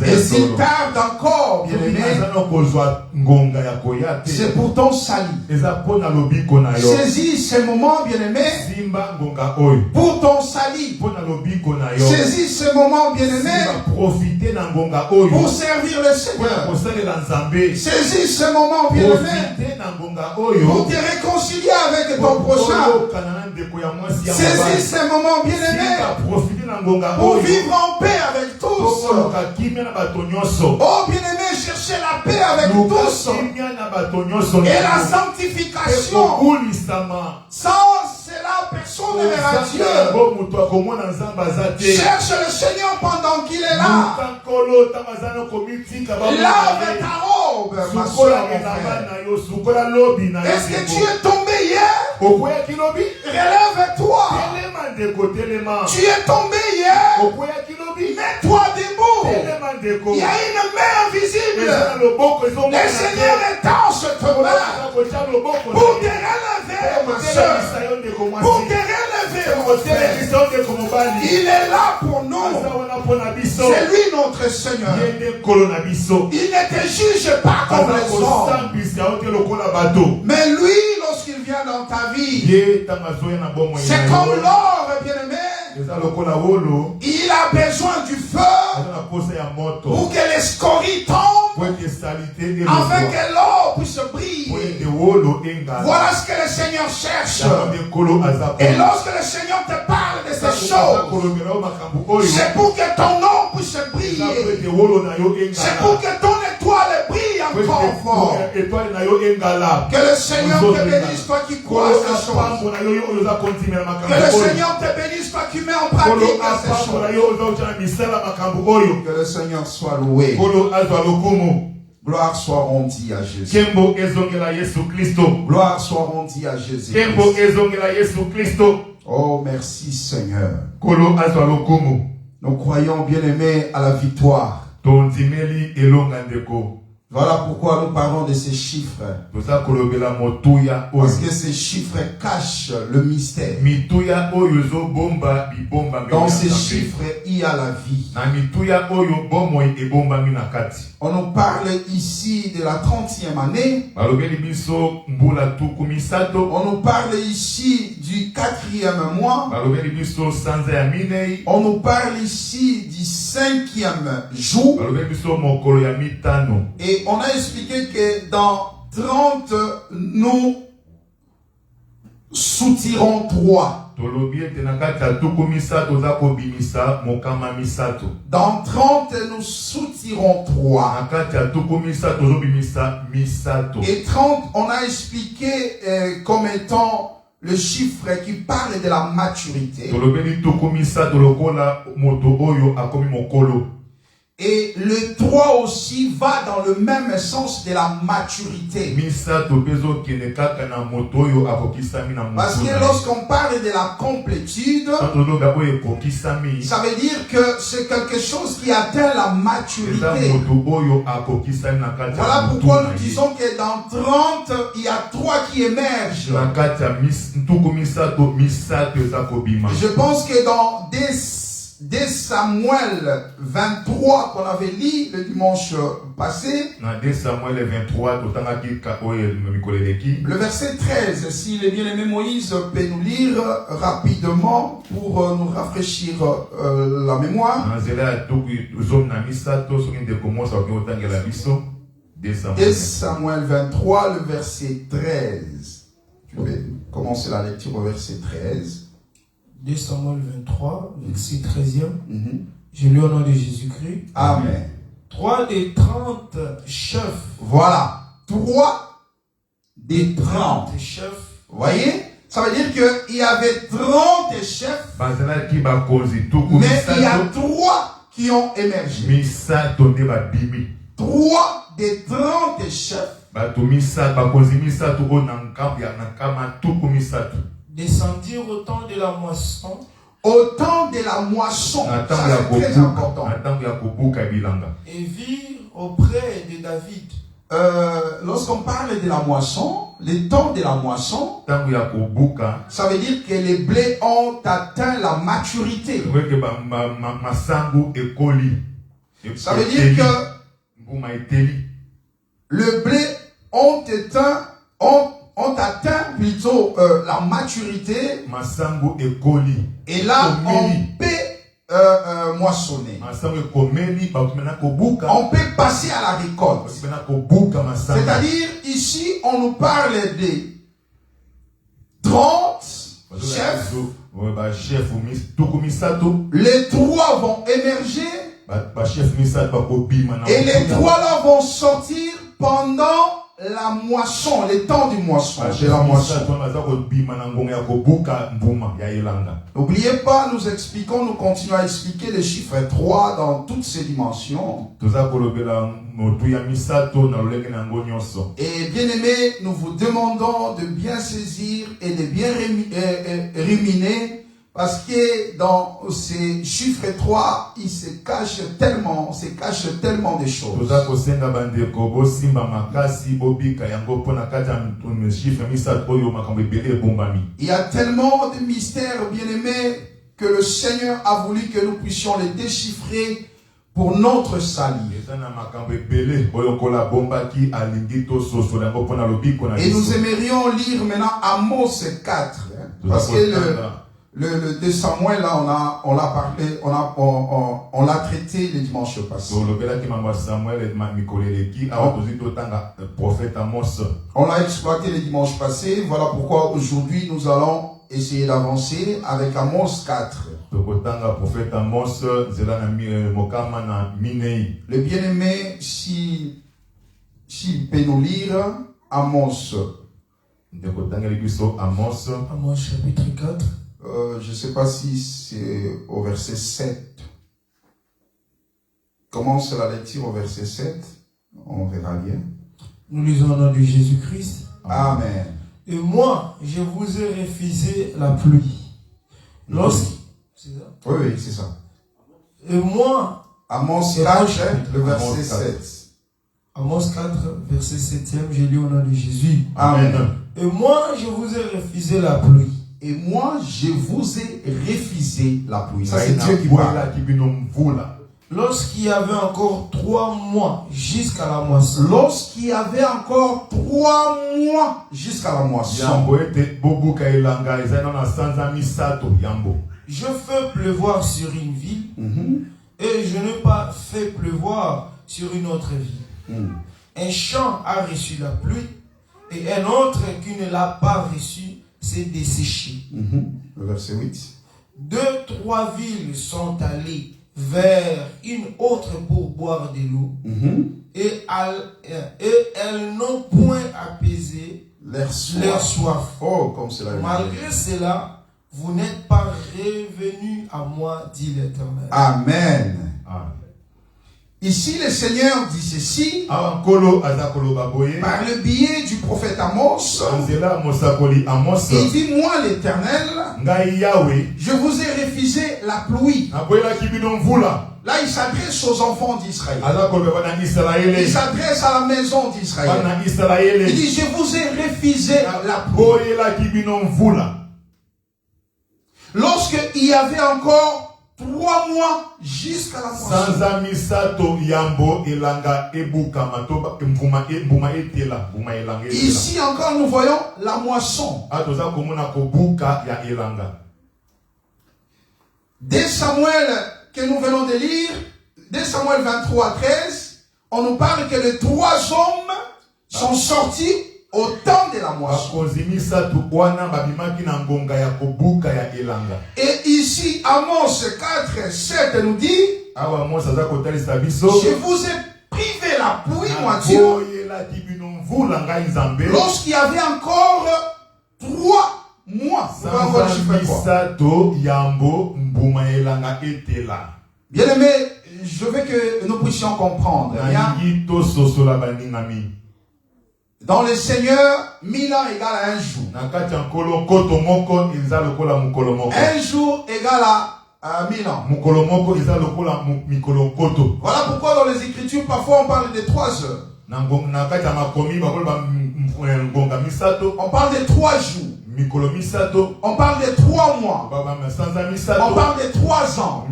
Et s'il tarde encore, bien-aimé, c'est pour ton salut. Saisis ce moment, bien-aimé, pour ton salut. Saisis ce moment, bien-aimé, pour servir le Seigneur. Saisis ce moment, bien-aimé, pour te réconcilier avec ton prochain. Saisis ce moment, bien-aimé, pour vivre en paix avec tous. Oh, bien-aimé, chercher la paix avec tous. Et la sanctification. Sans cela, personne ne verra Dieu. Cherche le Seigneur pendant qu'il est là. Lave ta robe, ma soeur, mon frère. Est-ce que tu es tombé hier? Relève-toi. Tu es tombé hier. Mets-toi debout. Il y a une main invisible. Le Seigneur étend cette main pour te relever, ma soeur. Pour te relever, mon frère. Il est là pour nous. C'est lui notre Seigneur. Il ne te juge pas comme les hommes. Mais lui, lorsqu'il vient dans ta vie, c'est comme l'or, bien-aimé. Il a besoin du feu pour que les scories tombent, afin que l'or puisse briller. Voilà ce que le Seigneur cherche. Et lorsque le Seigneur te parle de ces choses, c'est pour que ton nom puisse briller. C'est pour que ton étoile brille encore fort. Que le Seigneur te bénisse, toi qui crois à ces choses. Que le Seigneur te bénisse, toi qui mets en pratique ces choses. Que le Seigneur soit loué. Gloire soit rendue à Jésus. Gloire soit rendue à Jésus. Oh, merci Seigneur. Nous croyons, bien-aimés, à la victoire. Voilà pourquoi nous parlons de ces chiffres. Parce que ces chiffres cachent le mystère. Dans ces chiffres, il y a la vie. On nous parle ici de la 30e année. On nous parle ici du 4e mois. On nous parle ici du 5e jour. Et on a expliqué que dans 30, nous soutirons 3. Dans 30, nous soutirons 3. Et 30, on a expliqué comme étant le chiffre qui parle de la maturité. Et le 3 aussi va dans le même sens de la maturité. Parce que lorsqu'on parle de la complétude, ça veut dire que c'est quelque chose qui atteint la maturité. Voilà pourquoi nous disons que dans 30, il y a 3 qui émergent. Je pense que dans dès Samuel 23 qu'on avait lu le dimanche passé, le verset 13, si le bien-aimé Moïse peut nous lire rapidement pour nous rafraîchir la mémoire. Dès Samuel 23, le verset 13. Je vais commencer la lecture au verset 13. 2 Samuel 23, verset 13e. Je lis au nom de Jésus-Christ. Amen. 3 des 30 chefs. Voilà. 3 des 30 chefs. Vous voyez? Ça veut dire qu'il y avait 30 chefs. Mais il y a 3 qui ont émergé. 3 des 30 chefs. Descendirent au temps de la moisson. Au temps de la moisson. Ça c'est très important. Et virent auprès de David. Lorsqu'on parle de la moisson, le temps de la moisson, ça veut dire que les blés ont atteint la maturité. Ça veut dire que le blé ont atteint plutôt la maturité. Et là, on peut moissonner. On peut passer à la récolte. C'est-à-dire, ici, on nous parle de 30 chefs. Les 3 vont émerger. Et les 3 là vont sortir pendant la moisson, les temps du moisson, de la moisson. N'oubliez pas, nous expliquons, nous continuons à expliquer les chiffres 3 dans toutes ces dimensions. Et bien aimés, nous vous demandons de bien saisir et de bien ruminer, parce que dans ces chiffres 3, il se cache tellement de choses. Il y a tellement de mystères, bien aimés, que le Seigneur a voulu que nous puissions les déchiffrer pour notre salut. Et nous aimerions lire maintenant Amos 4, parce que le 2 Samuel, là, on l'a parlé, on l'a traité le dimanche passé. On l'a exploité le dimanche passé. Voilà pourquoi aujourd'hui nous allons essayer d'avancer avec Amos 4. Le bien-aimé, s'il peut nous lire Amos. Amos chapitre 4. Je ne sais pas si c'est au verset 7. Commence la lecture au verset 7. On verra bien. Nous lisons au nom de Jésus-Christ. Amen. Et moi, je vous ai refusé la pluie. C'est ça? Oui, c'est ça. Et moi... Amos 4, le verset 7. Amos 4, verset 7e, je lis au nom de Jésus. Amen. Et moi, je vous ai refusé la pluie. Et moi, je vous ai refusé la pluie. Ça, c'est Dieu qui parle. Lorsqu'il y avait encore 3 mois jusqu'à la moisson. Lorsqu'il y avait encore 3 mois jusqu'à la moisson. Je fais pleuvoir sur une ville et je n'ai pas fait pleuvoir sur une autre ville. Un champ a reçu la pluie et un autre qui ne l'a pas reçu s'est desséché. Le verset 8. 2, 3 villes sont allées vers une autre pour boire de l'eau et elles n'ont point apaisé leur soif. Oh, comme cela. Malgré cela, vous n'êtes pas revenus à moi, dit l'Éternel. Amen. Ici, le Seigneur dit ceci par le biais du prophète Amos. Il dit, moi l'Éternel, je vous ai refusé la pluie. Là, il s'adresse aux enfants d'Israël. Il s'adresse à la maison d'Israël. Il dit, je vous ai refusé la pluie. Lorsqu'il y avait encore 3 mois jusqu'à la moisson. Ici encore nous voyons la moisson. 2 Samuel que nous venons de lire, 2 Samuel 23, 13, on nous parle que les 3 hommes sont sortis au temps de la moisson. Et ici, Amos 4, 7 nous dit, je vous ai privé la pluie, moi Dieu, lorsqu'il y avait encore 3 mois. Bien aimé, je veux que nous puissions comprendre. Dans le Seigneur, 1000 ans égale à un jour. Un jour égale à 1000 ans. Voilà pourquoi dans les Écritures, parfois on parle de 3 heures. On parle de 3 jours. On parle de 3 mois. On parle de 3 ans.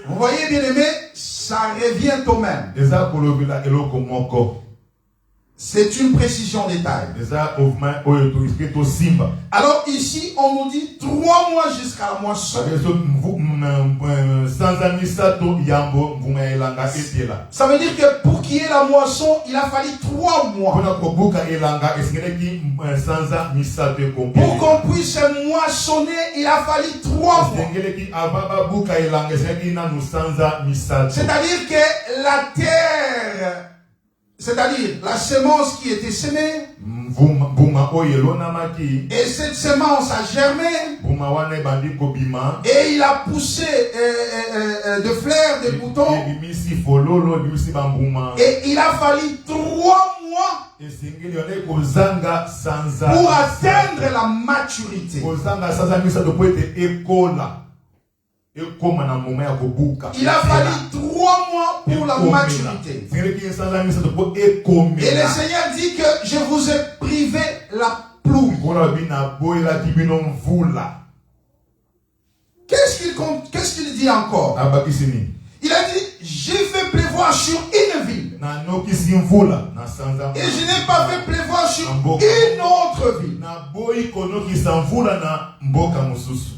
Vous voyez, bien aimé, ça revient au même. C'est une précision détail. Alors ici, on nous dit 3 mois jusqu'à la moisson. Ça veut dire que pour qu'il y ait la moisson, il a fallu 3 mois. Pour qu'on puisse moissonner, il a fallu 3 mois. C'est-à-dire que la terre c'est-à-dire la semence qui était semée, et cette semence a germé, et il a poussé de fleurs, de boutons, et il a fallu 3 mois pour atteindre la maturité. Il a fallu 3 mois pour la maturité. Et le Seigneur dit que je vous ai privé la pluie. Qu'est-ce qu'il dit encore? Il a dit, j'ai fait pleuvoir sur une ville. Et je n'ai pas fait pleuvoir sur une autre ville.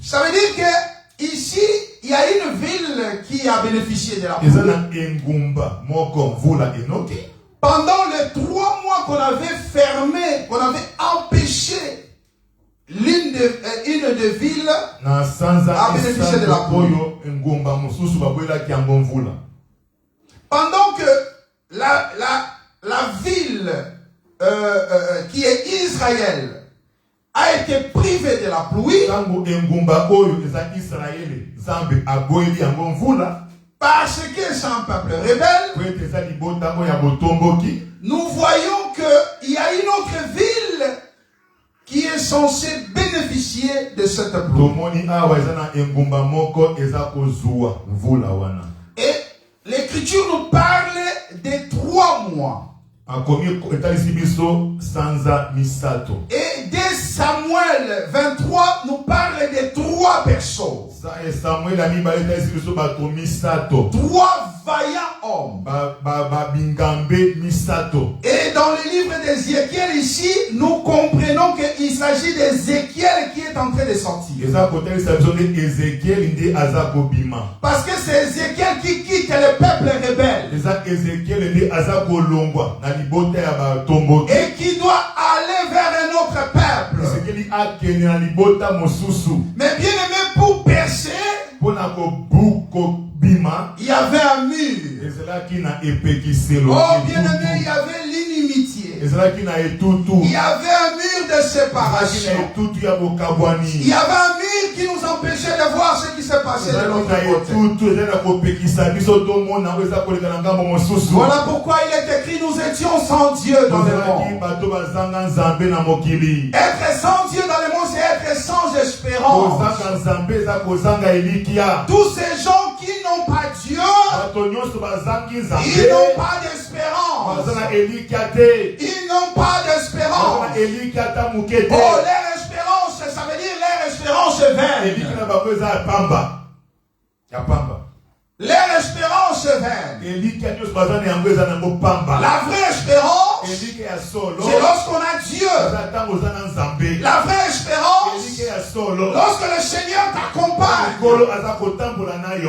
Ça veut dire que ici, il y a une ville qui a bénéficié de la pluie. Pendant les 3 mois qu'on avait fermé, qu'on avait empêché une des villes à bénéficier de la pluie. Pendant que la ville qui est Israël a été privée de la pluie, parce que c'est un peuple rebelle, nous voyons qu'il y a une autre ville qui est censée bénéficier de cette pluie. Et l'Écriture nous parle des 3 mois. Et dès Samuel 23 nous parle de 3 personnes. 3 vaillants hommes. Et dans le livre d'Ézéchiel ici, nous comprenons qu'il s'agit d'Ézéchiel qui est en train de sortir. Parce que c'est Ézéchiel qui quitte le peuple rebelle. Et qui doit aller vers un autre peuple. Mais bien aimé, pour percer, il y avait un mur. Oh bien aimé, il y avait l'inimitié. Il y avait un mur de séparation. Il y avait un mur qui nous empêchait de voir ce qui se passait de l'autre côté. Voilà pourquoi il est écrit, nous étions sans Dieu dans le monde. Être sans Dieu dans le monde, c'est être sans espérance. Tous ces gens qui n'ont pas Dieu, ils n'ont pas d'espérance. Ils n'ont pas d'espérance. Oh, leur espérance, ça veut dire leur espérance est vaine. Leur espérance est vaine. La vraie espérance, c'est lorsqu'on a Dieu. La vraie espérance, lorsque le Seigneur t'accompagne.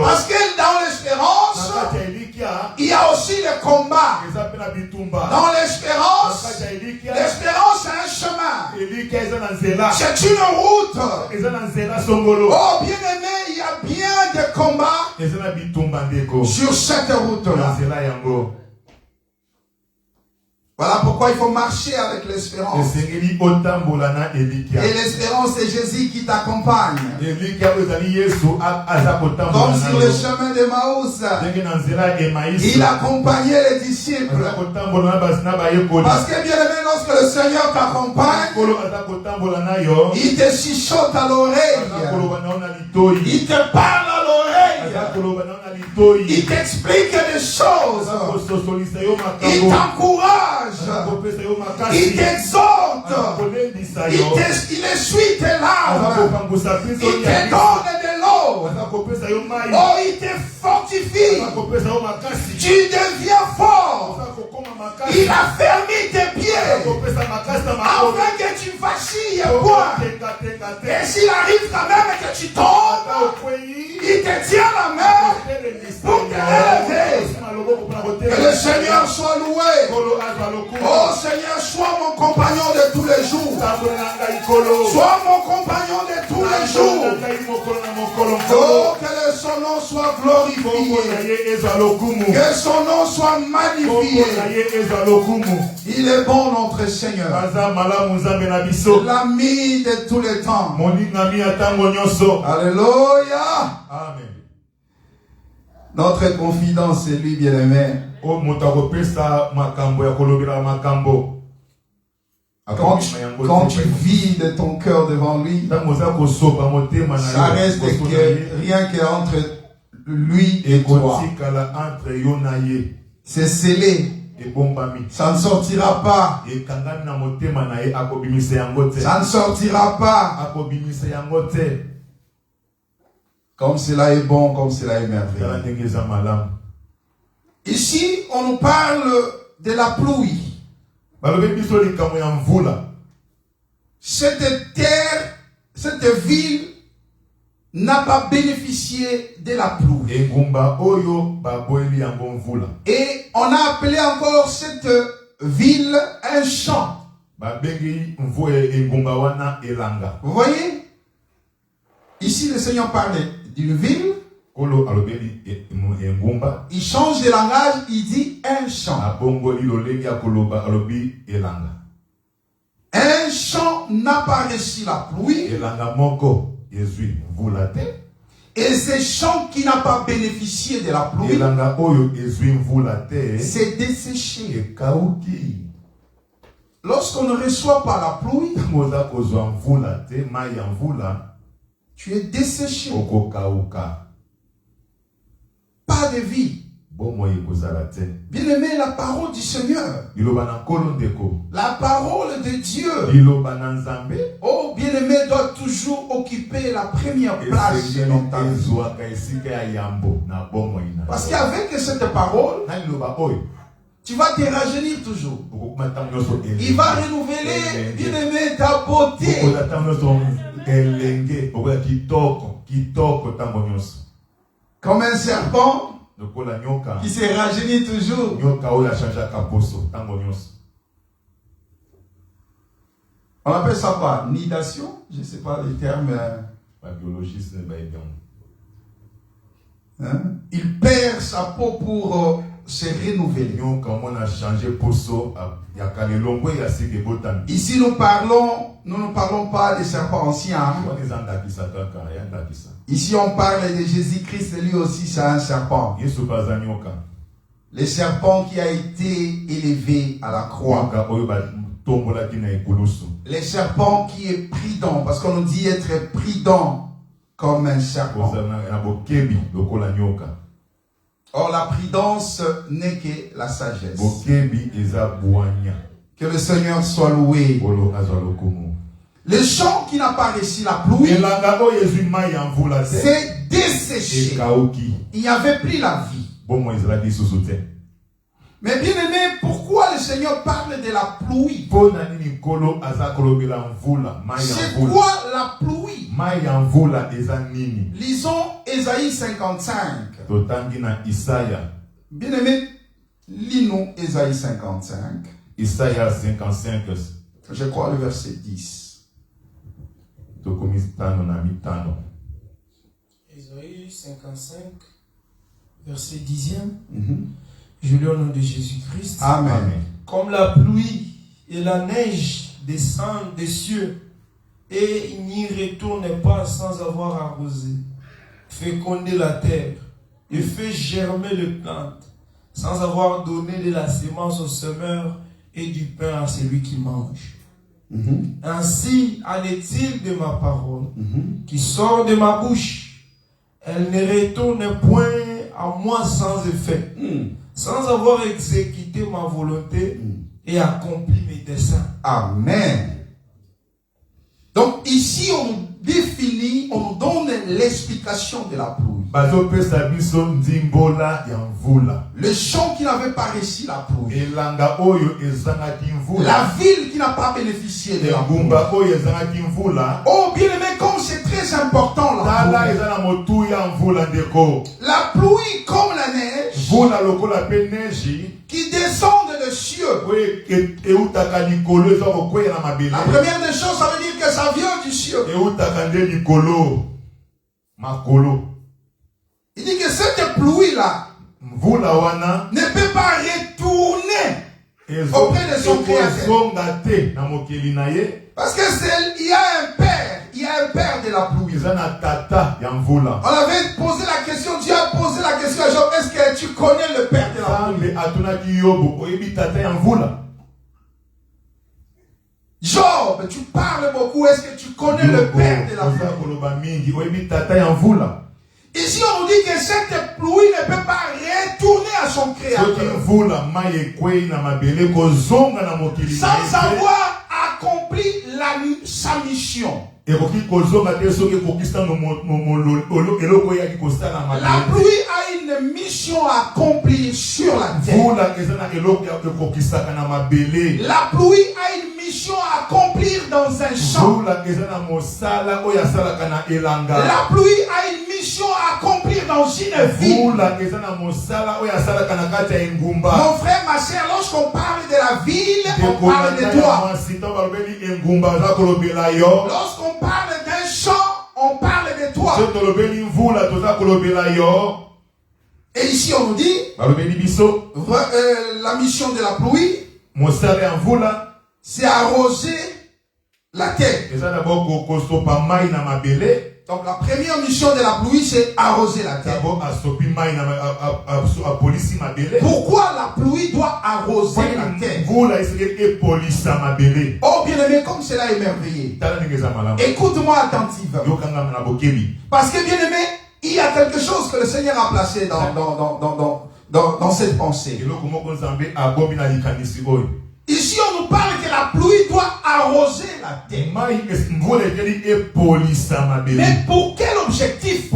Parce que dans l'espérance, il y a aussi le combat. Dans l'espérance, l'espérance est un chemin. C'est une route. Oh bien aimé, il y a bien des combats sur cette route-là. Voilà pourquoi il faut marcher avec l'espérance. Et l'espérance, c'est Jésus qui t'accompagne. Comme sur le chemin de Maús, il accompagnait les disciples. Parce que bien aimé, lorsque le Seigneur t'accompagne, il te chuchote à l'oreille. Il te parle à l'oreille. Il t'explique des choses. Il t'encourage. Il t'exhorte. Il essuie tes larmes. Il te donne de l'eau. Oh, il te fortifie. Tu deviens fort. Il a fermé tes pieds afin que tu vacilles point. Et s'il arrive quand même que tu tombes, il te tient la main pour te lever. Que le Seigneur soit loué. Oh Seigneur, sois mon compagnon de tous les jours. Sois mon compagnon de tous les jours. Oh, que le son son nom soit glorifié. Que son nom soit magnifié. Il est bon notre Seigneur. L'ami de tous les temps. Alléluia. Amen. Notre confidence c'est lui, bien-aimé. Quand tu vis de ton cœur devant lui, ça reste que rien qu'entre lui et toi. C'est scellé. Ça ne sortira pas. Ça ne sortira pas. Comme cela est bon, comme cela est merveilleux. Ici, on nous parle de la pluie. Cette terre, cette ville n'a pas bénéficié de la pluie. Et on a appelé encore cette ville un champ. Vous voyez? Ici, le Seigneur parlait d'une ville. Il change de langage, il dit un champ. Un champ n'a pas reçu la pluie. Et ce champ qui n'a pas bénéficié de la pluie, c'est desséché. Lorsqu'on ne reçoit pas la pluie, tu es desséché. Pas de vie. Bien aimé, la parole du Seigneur, la parole de Dieu, oh bien aimé, doit toujours occuper la première place de notre vie. Parce qu'avec cette parole, tu vas te rajeunir toujours. Il va renouveler, bien aimé, ta beauté. Comme un serpent qui se rajeunit toujours. On appelle ça quoi? Nidation? Je ne sais pas les termes. Hein? Il perd sa peau pour se renouveler. Ici nous ne parlons pas des serpents anciens. Ici on parle de Jésus-Christ, lui aussi c'est un serpent. Le serpent qui a été élevé à la croix. Le serpent qui est prudent, parce qu'on nous dit être prudent comme un serpent. Or la prudence n'est que la sagesse. Que le Seigneur soit loué. Le champ qui n'a pas reçu la pluie, c'est desséché. Il n'y avait plus la vie. Mais bien aimé, pourquoi le Seigneur parle de la pluie? C'est quoi la pluie? Lisons Ésaïe 55. Bien aimé, lis-nous Ésaïe 55. Isaïe 55. Je crois le verset 10. Ésaïe 55, verset 10e. Je lis au nom de Jésus-Christ. Amen. Comme la pluie et la neige descendent des cieux et n'y retournent pas sans avoir arrosé, fécondé la terre et fait germer les plantes, sans avoir donné de la semence au semeur et du pain à celui qui mange. Ainsi en est-il de ma parole qui sort de ma bouche. Elle ne retourne point à moi sans effet, sans avoir exécuté ma volonté et accompli mes desseins. Amen. Donc ici on définit, on donne l'explication de la pluie. Le champ qui n'avait pas reçu la pluie. La ville qui n'a pas bénéficié de la pluie. Oh bien aimé, comme c'est très important la pluie. La pluie comme la neige qui descendent des cieux. La première des choses, ça veut dire que ça vient du ciel. pluie-là ne peut pas retourner auprès de son créateur. Parce que il y a un père de la pluie. On avait posé la question, Dieu a posé la question à Job, est-ce que tu connais le père de la pluie? Job, tu parles beaucoup, est-ce que tu connais le père de la pluie? Ici, on nous dit que cette pluie ne peut pas retourner à son créateur sans avoir accompli sa mission. La pluie a une mission à accomplir sur la terre. La pluie a une mission à accomplir dans un champ. La pluie a une mission à accomplir dans une ville. Mon frère, ma soeur, lorsqu'on parle de la ville, on parle de toi. Lorsqu'on parle d'un champ, on parle de toi. Et ici on nous dit la mission de la pluie, c'est arroser la terre. Donc la première mission de la pluie, c'est arroser la terre. Pourquoi la pluie doit arroser la terre? Oh bien-aimé, comme cela est merveilleux. Écoute-moi attentivement. Parce que bien-aimé, il y a quelque chose que le Seigneur a placé dans cette pensée. Ici, on nous parle que la pluie doit arroser la terre. Mais pour quel objectif?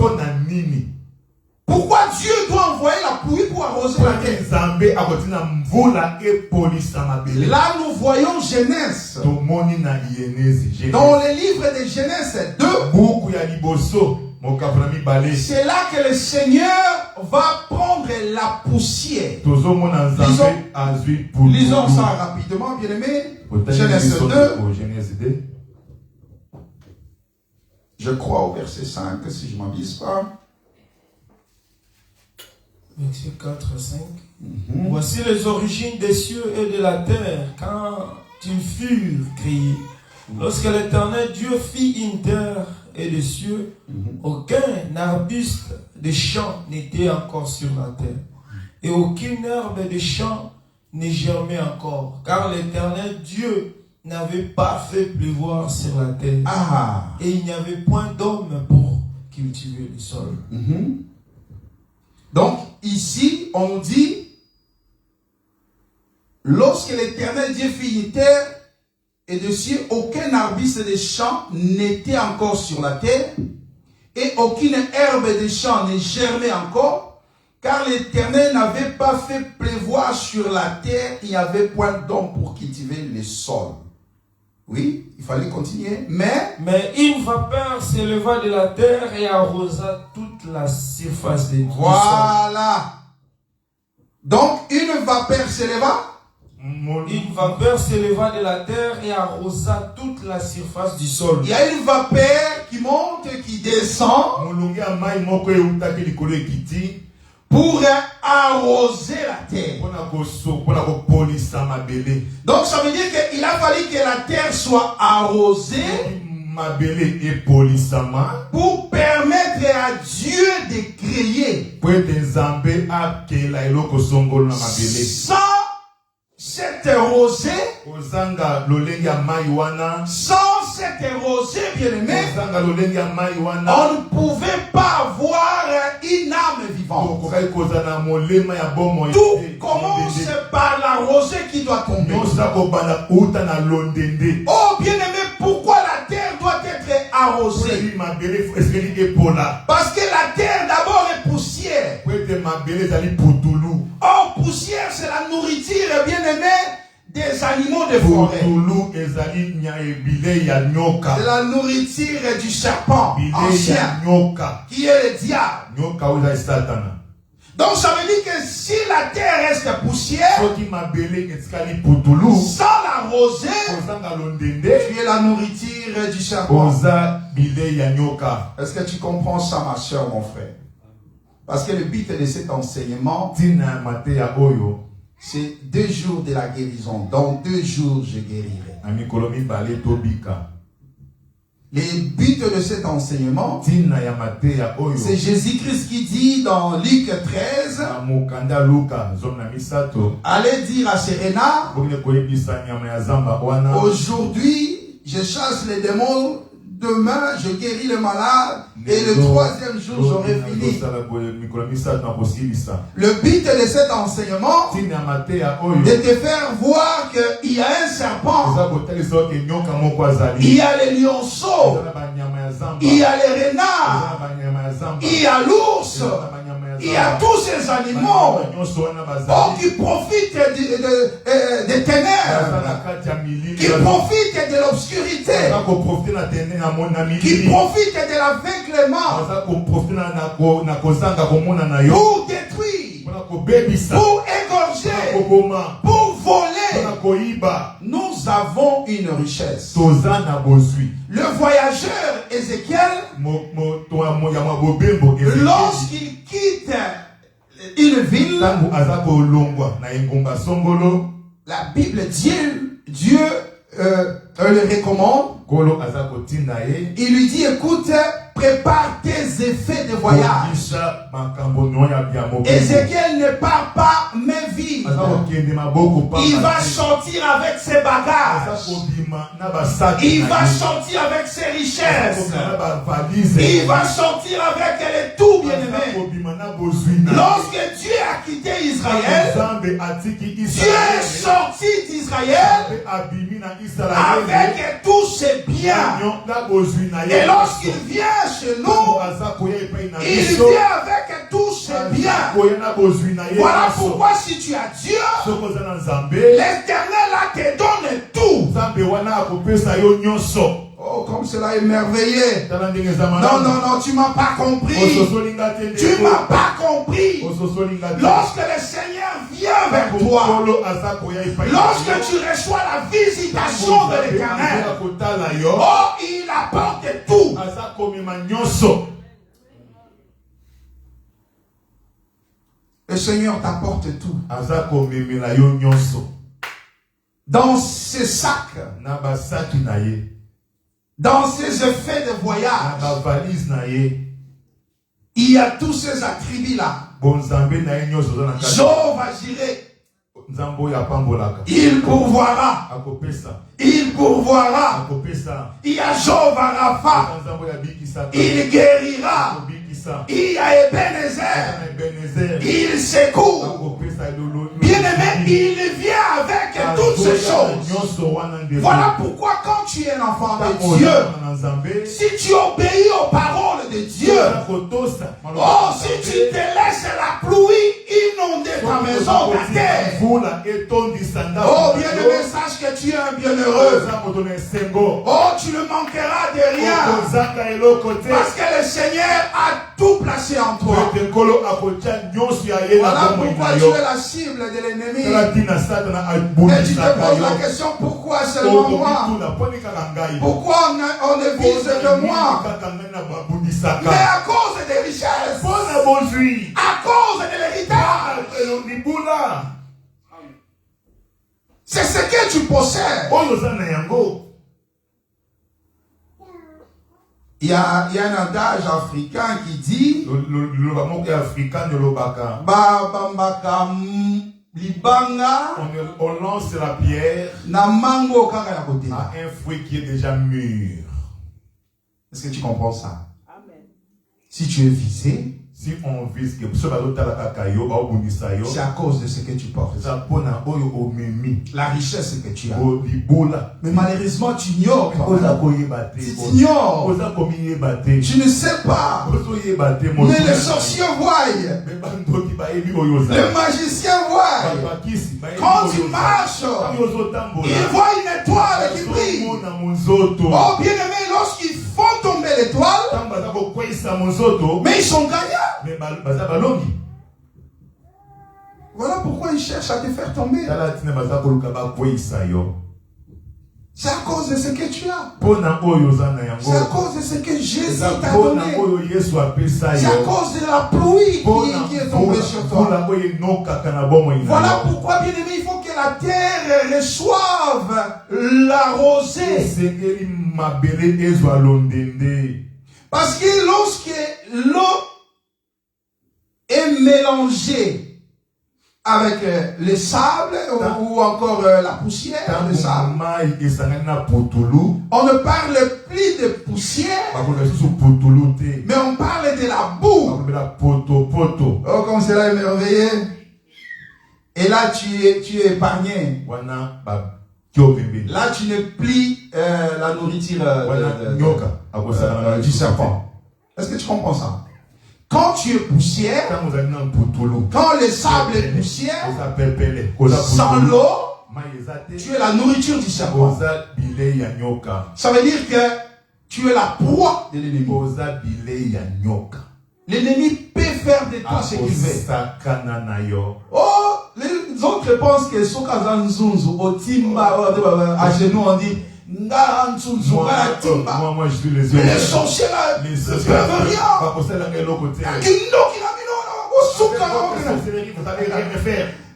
Pourquoi Dieu doit envoyer la pluie pour arroser la terre? Là, nous voyons Genèse. Dans le livre de Genèse 2, c'est là que le Seigneur va prendre la poussière. Lisons ça rapidement, bien aimé. Genèse 2. Je crois au verset 5, si je ne m'abuse pas. Verset 4 à 5. Voici les origines des cieux et de la terre quand ils furent créés. Lorsque l'Éternel Dieu fit une terre et des cieux, aucun arbuste de champ n'était encore sur la terre, et aucune herbe de champ ne germait encore, car l'Éternel Dieu n'avait pas fait pleuvoir sur la terre, et il n'y avait point d'homme pour cultiver le sol. Donc, ici, on nous dit, lorsque l'Éternel Dieu fit une terre et de cieux, aucun arbuste de champ n'était encore sur la terre, et aucune herbe de champ ne germait encore, car l'Éternel n'avait pas fait pleuvoir sur la terre, il n'y avait point d'homme pour cultiver le sol. Oui, il fallait continuer, mais une vapeur s'éleva de la terre et arrosa toute la surface du sol. Voilà. Donc, une vapeur s'éleva. Une vapeur s'éleva de la terre et arrosa toute la surface du sol. Il y a une vapeur qui monte, qui descend pour arroser la terre. Donc ça veut dire qu'il a fallu que la terre soit arrosée pour permettre à Dieu de créer. Sans cette rosée, sans cette rosée, bien-aimé, on ne pouvait pas avoir une âme vivante. Tout commence par la rosée qui doit tomber. Oh, bien-aimé, pourquoi la terre doit être arrosée? Parce que la terre d'abord est poussière. Oh, poussière, c'est la nourriture, bien-aimé, des animaux de forêt. C'est la nourriture du serpent ancien, qui est le diable. Donc ça veut dire que si la terre reste poussière, sans la rosée, tu es la nourriture du serpent. Est-ce que tu comprends ça, ma soeur, mon frère? Parce que le but de cet enseignement, c'est 2 jours de la guérison. Dans 2 jours, je guérirai. Le but de cet enseignement, c'est Jésus-Christ qui dit dans Luc 13, allez dire à Serena, aujourd'hui, je chasse les démons, demain, je guéris le malade, et le 3e jour, j'aurai fini. Le but de cet enseignement, de te faire voir qu'il y a un serpent, il y a les lionceaux, il y a les renards, il y a l'ours, il y a tous ces animaux qui profitent des ténèbres, qui profitent de l'obscurité, qui profitent de l'aveuglement pour détruire, pour égorger, pour voler. Nous avons une richesse. Le voyageur Ézéchiel, lorsqu'il quitte une ville, la Bible dit, Dieu le recommande. Il lui dit, écoute, prépare tes effets de voyage. Ézéchiel ne part pas main vide. Il va sortir avec ses bagages. Il va sortir avec ses richesses. Il va sortir avec les tout bien-aimés. Lorsque Dieu a quitté Israël, Dieu est sorti d'Israël avec tous ses biens. Et lorsqu'il vient chez nous, il vient avec tous ses biens. Voilà pourquoi si tu as Dieu, l'Éternel là te donne tout. Oh, comme cela est merveilleux. Non, tu m'as pas compris. Tu m'as pas compris. Lorsque le Seigneur vient vers toi, lorsque tu reçois la visitation de l'Éternel, oh, il apporte tout. Le Seigneur t'apporte tout. Dans ces sacs, dans ces effets de voyage, il y a tous ces attributs-là. Jéhovah Jireh, il pourvoira. Il pourvoira. Il y a Jéhovah Rapha, il guérira. Il y a Ebenezer, il secourt. Bien-aimé, il vient avec toutes ces choses. Voilà pourquoi quand tu es un enfant de Dieu, si tu obéis aux paroles de Dieu, oh, si tu te laisses la pluie inonder ta maison, ta terre, oh, bien-aimé, sache que tu es un bienheureux. Oh, tu ne manqueras de rien. Parce que le Seigneur a tout placé en toi. Voilà pourquoi tu es la cible de l'ennemi. Et tu te poses la question, pourquoi seulement moi? Pourquoi on ne vise que moi? Mais à cause des richesses, à cause de l'héritage, c'est ce que tu possèdes. Il y a un adage africain qui dit on lance la pierre à un fruit qui est déjà mûr. Est-ce que tu comprends ça? Amen. Si tu es visé, si on vise que c'est à cause de ce que tu portes. La richesse que tu as. Mais malheureusement, tu ignores. Tu ignores. Tu ne sais pas. Mais les sorciers voient. Les magiciens voient. Quand tu marches, ils voient une étoile qui brille. Oh, bien aimé, lorsqu'ils font tomber l'étoile, mais ils sont gagnants. Voilà pourquoi ils cherchent à te faire tomber. C'est à cause de ce que tu as. C'est à cause de ce que Jésus t'a donné. C'est à cause de la pluie qui est tombée sur toi. Voilà pourquoi, bien aimé, il faut que la terre reçoive la rosée. Parce que lorsque l'eau est mélangée avec le sable ou encore la poussière de sable, on ne parle plus de poussière, mais on parle de la boue. Oh, comme cela est merveilleux. Et là, tu es épargné. Là, tu n'es plus la nourriture du serpent. Est-ce que tu comprends ça? Quand tu es poussière, quand le sable est poussière, sans l'eau, tu es la nourriture du serpent. Ça veut dire que tu es la proie de l'ennemi. L'ennemi peut faire de toi ce qu'il veut. Oh, les autres pensent que Sokazanzunzu, au Timba, à genoux, on dit moi, je suis les yeux. Les sorciers là, ne peuvent rien.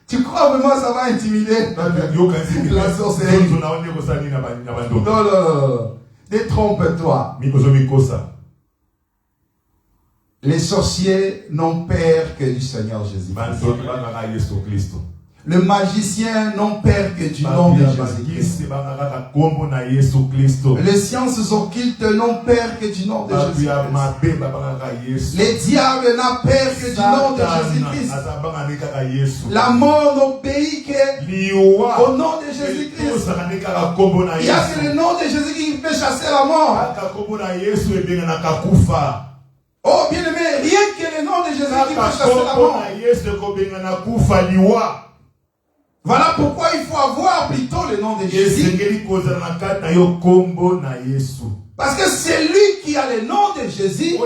Tu crois vraiment ça va intimider la sorcellerie? Non. Détrompe-toi. Les sorciers n'ont peur que du Seigneur Jésus-Christ. Le magicien n'ont peur que du nom de Jésus-Christ. Les sciences occultes n'ont peur que du nom de Jésus-Christ. Les diables n'ont peur que du nom de Jésus-Christ. La mort n'obéit qu'au nom de Jésus-Christ. Il y a que le nom de Jésus-Christ qui peut chasser la mort. Oh bien aimé, rien que le nom de Jésus-Christ peut chasser la mort. Voilà pourquoi il faut avoir plutôt le nom de Jésus. Parce que c'est lui qui a le nom de Jésus.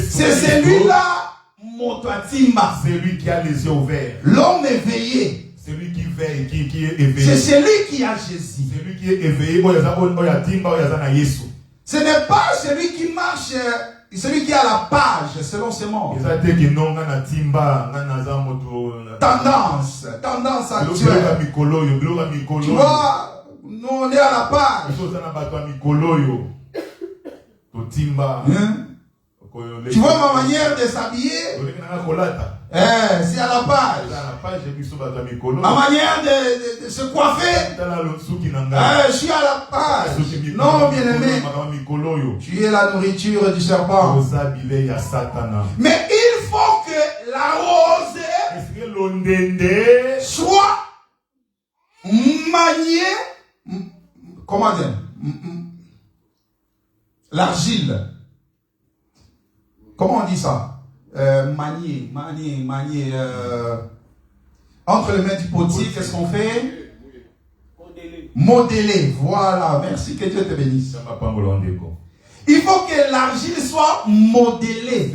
C'est celui-là, Motoatimba. C'est lui qui a les yeux ouverts. L'homme éveillé. C'est lui qui veille, qui est éveillé. C'est celui qui a Jésus. C'est lui qui est éveillé. Ce n'est pas celui qui marche. Celui qui a la page selon ses membres. Tendance actuelle. Tu vois, nous on est à la page. Tu vois ma manière de s'habiller? C'est à la page. Ma manière de se coiffer? Je suis à la page. Non, bien aimé. Tu es la nourriture du serpent. Mais il faut que la rosée soit maniée. Comment dire? L'argile. Comment on dit ça? Manier. Entre les mains du potier, qu'est-ce qu'on fait? Modeler. Voilà. Merci, que Dieu te bénisse. Il faut que l'argile soit modelée.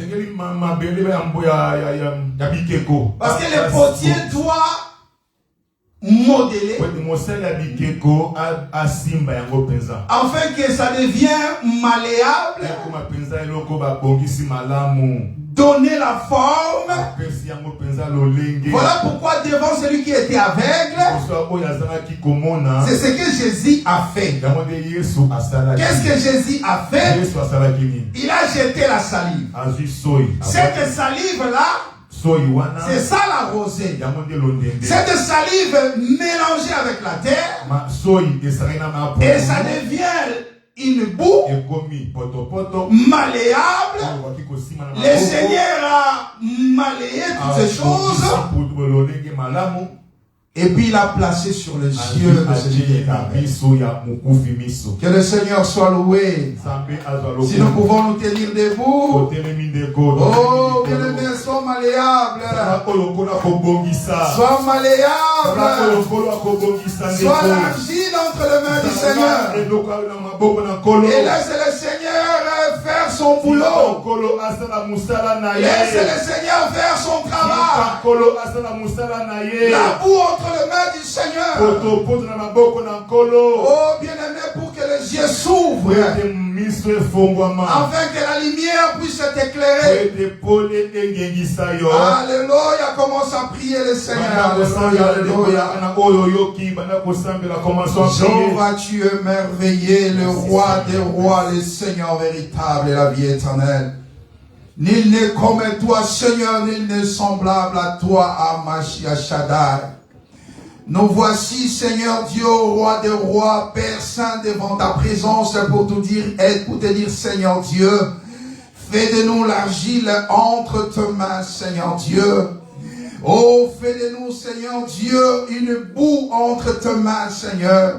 Parce que le potier doit modeler afin que ça devienne malléable, donner la forme. Voilà pourquoi devant celui qui était aveugle, c'est ce que Jésus a fait. Qu'est-ce que Jésus a fait? Il a jeté la salive. Cette salive-là, c'est ça la rosée. Cette salive mélangée avec la terre, et ça devient une boue malléable. Le Seigneur a malléé toutes ces choses. Et puis il a placé sur les yeux de celui qui est aveugle. Que le Seigneur soit loué. Si nous pouvons nous tenir debout. Oh, bien-aimés, sois malléable. Sois malléable. Sois l'argile entre les mains du Seigneur. Et laisse le Seigneur faire son boulot. Laisse le Seigneur faire son travail. La boue entre les mains du Seigneur. Oh bien-aimé, pour que les yeux s'ouvrent, afin que la lumière puisse t'éclairer. Alléluia, commence à prier le Seigneur. Alléluia. Jéhovah, tu es merveilleux, le roi des rois, le Seigneur véritable et la vie éternelle. Nul n'est comme toi, Seigneur, nul n'est semblable à toi, Mashiach Shaddai. Nous voici, Seigneur Dieu, roi des rois, Père Saint, devant ta présence pour te dire, Seigneur Dieu, fais de nous l'argile entre tes mains, Seigneur Dieu. Oh, fais de nous, Seigneur Dieu, une boue entre tes mains, Seigneur.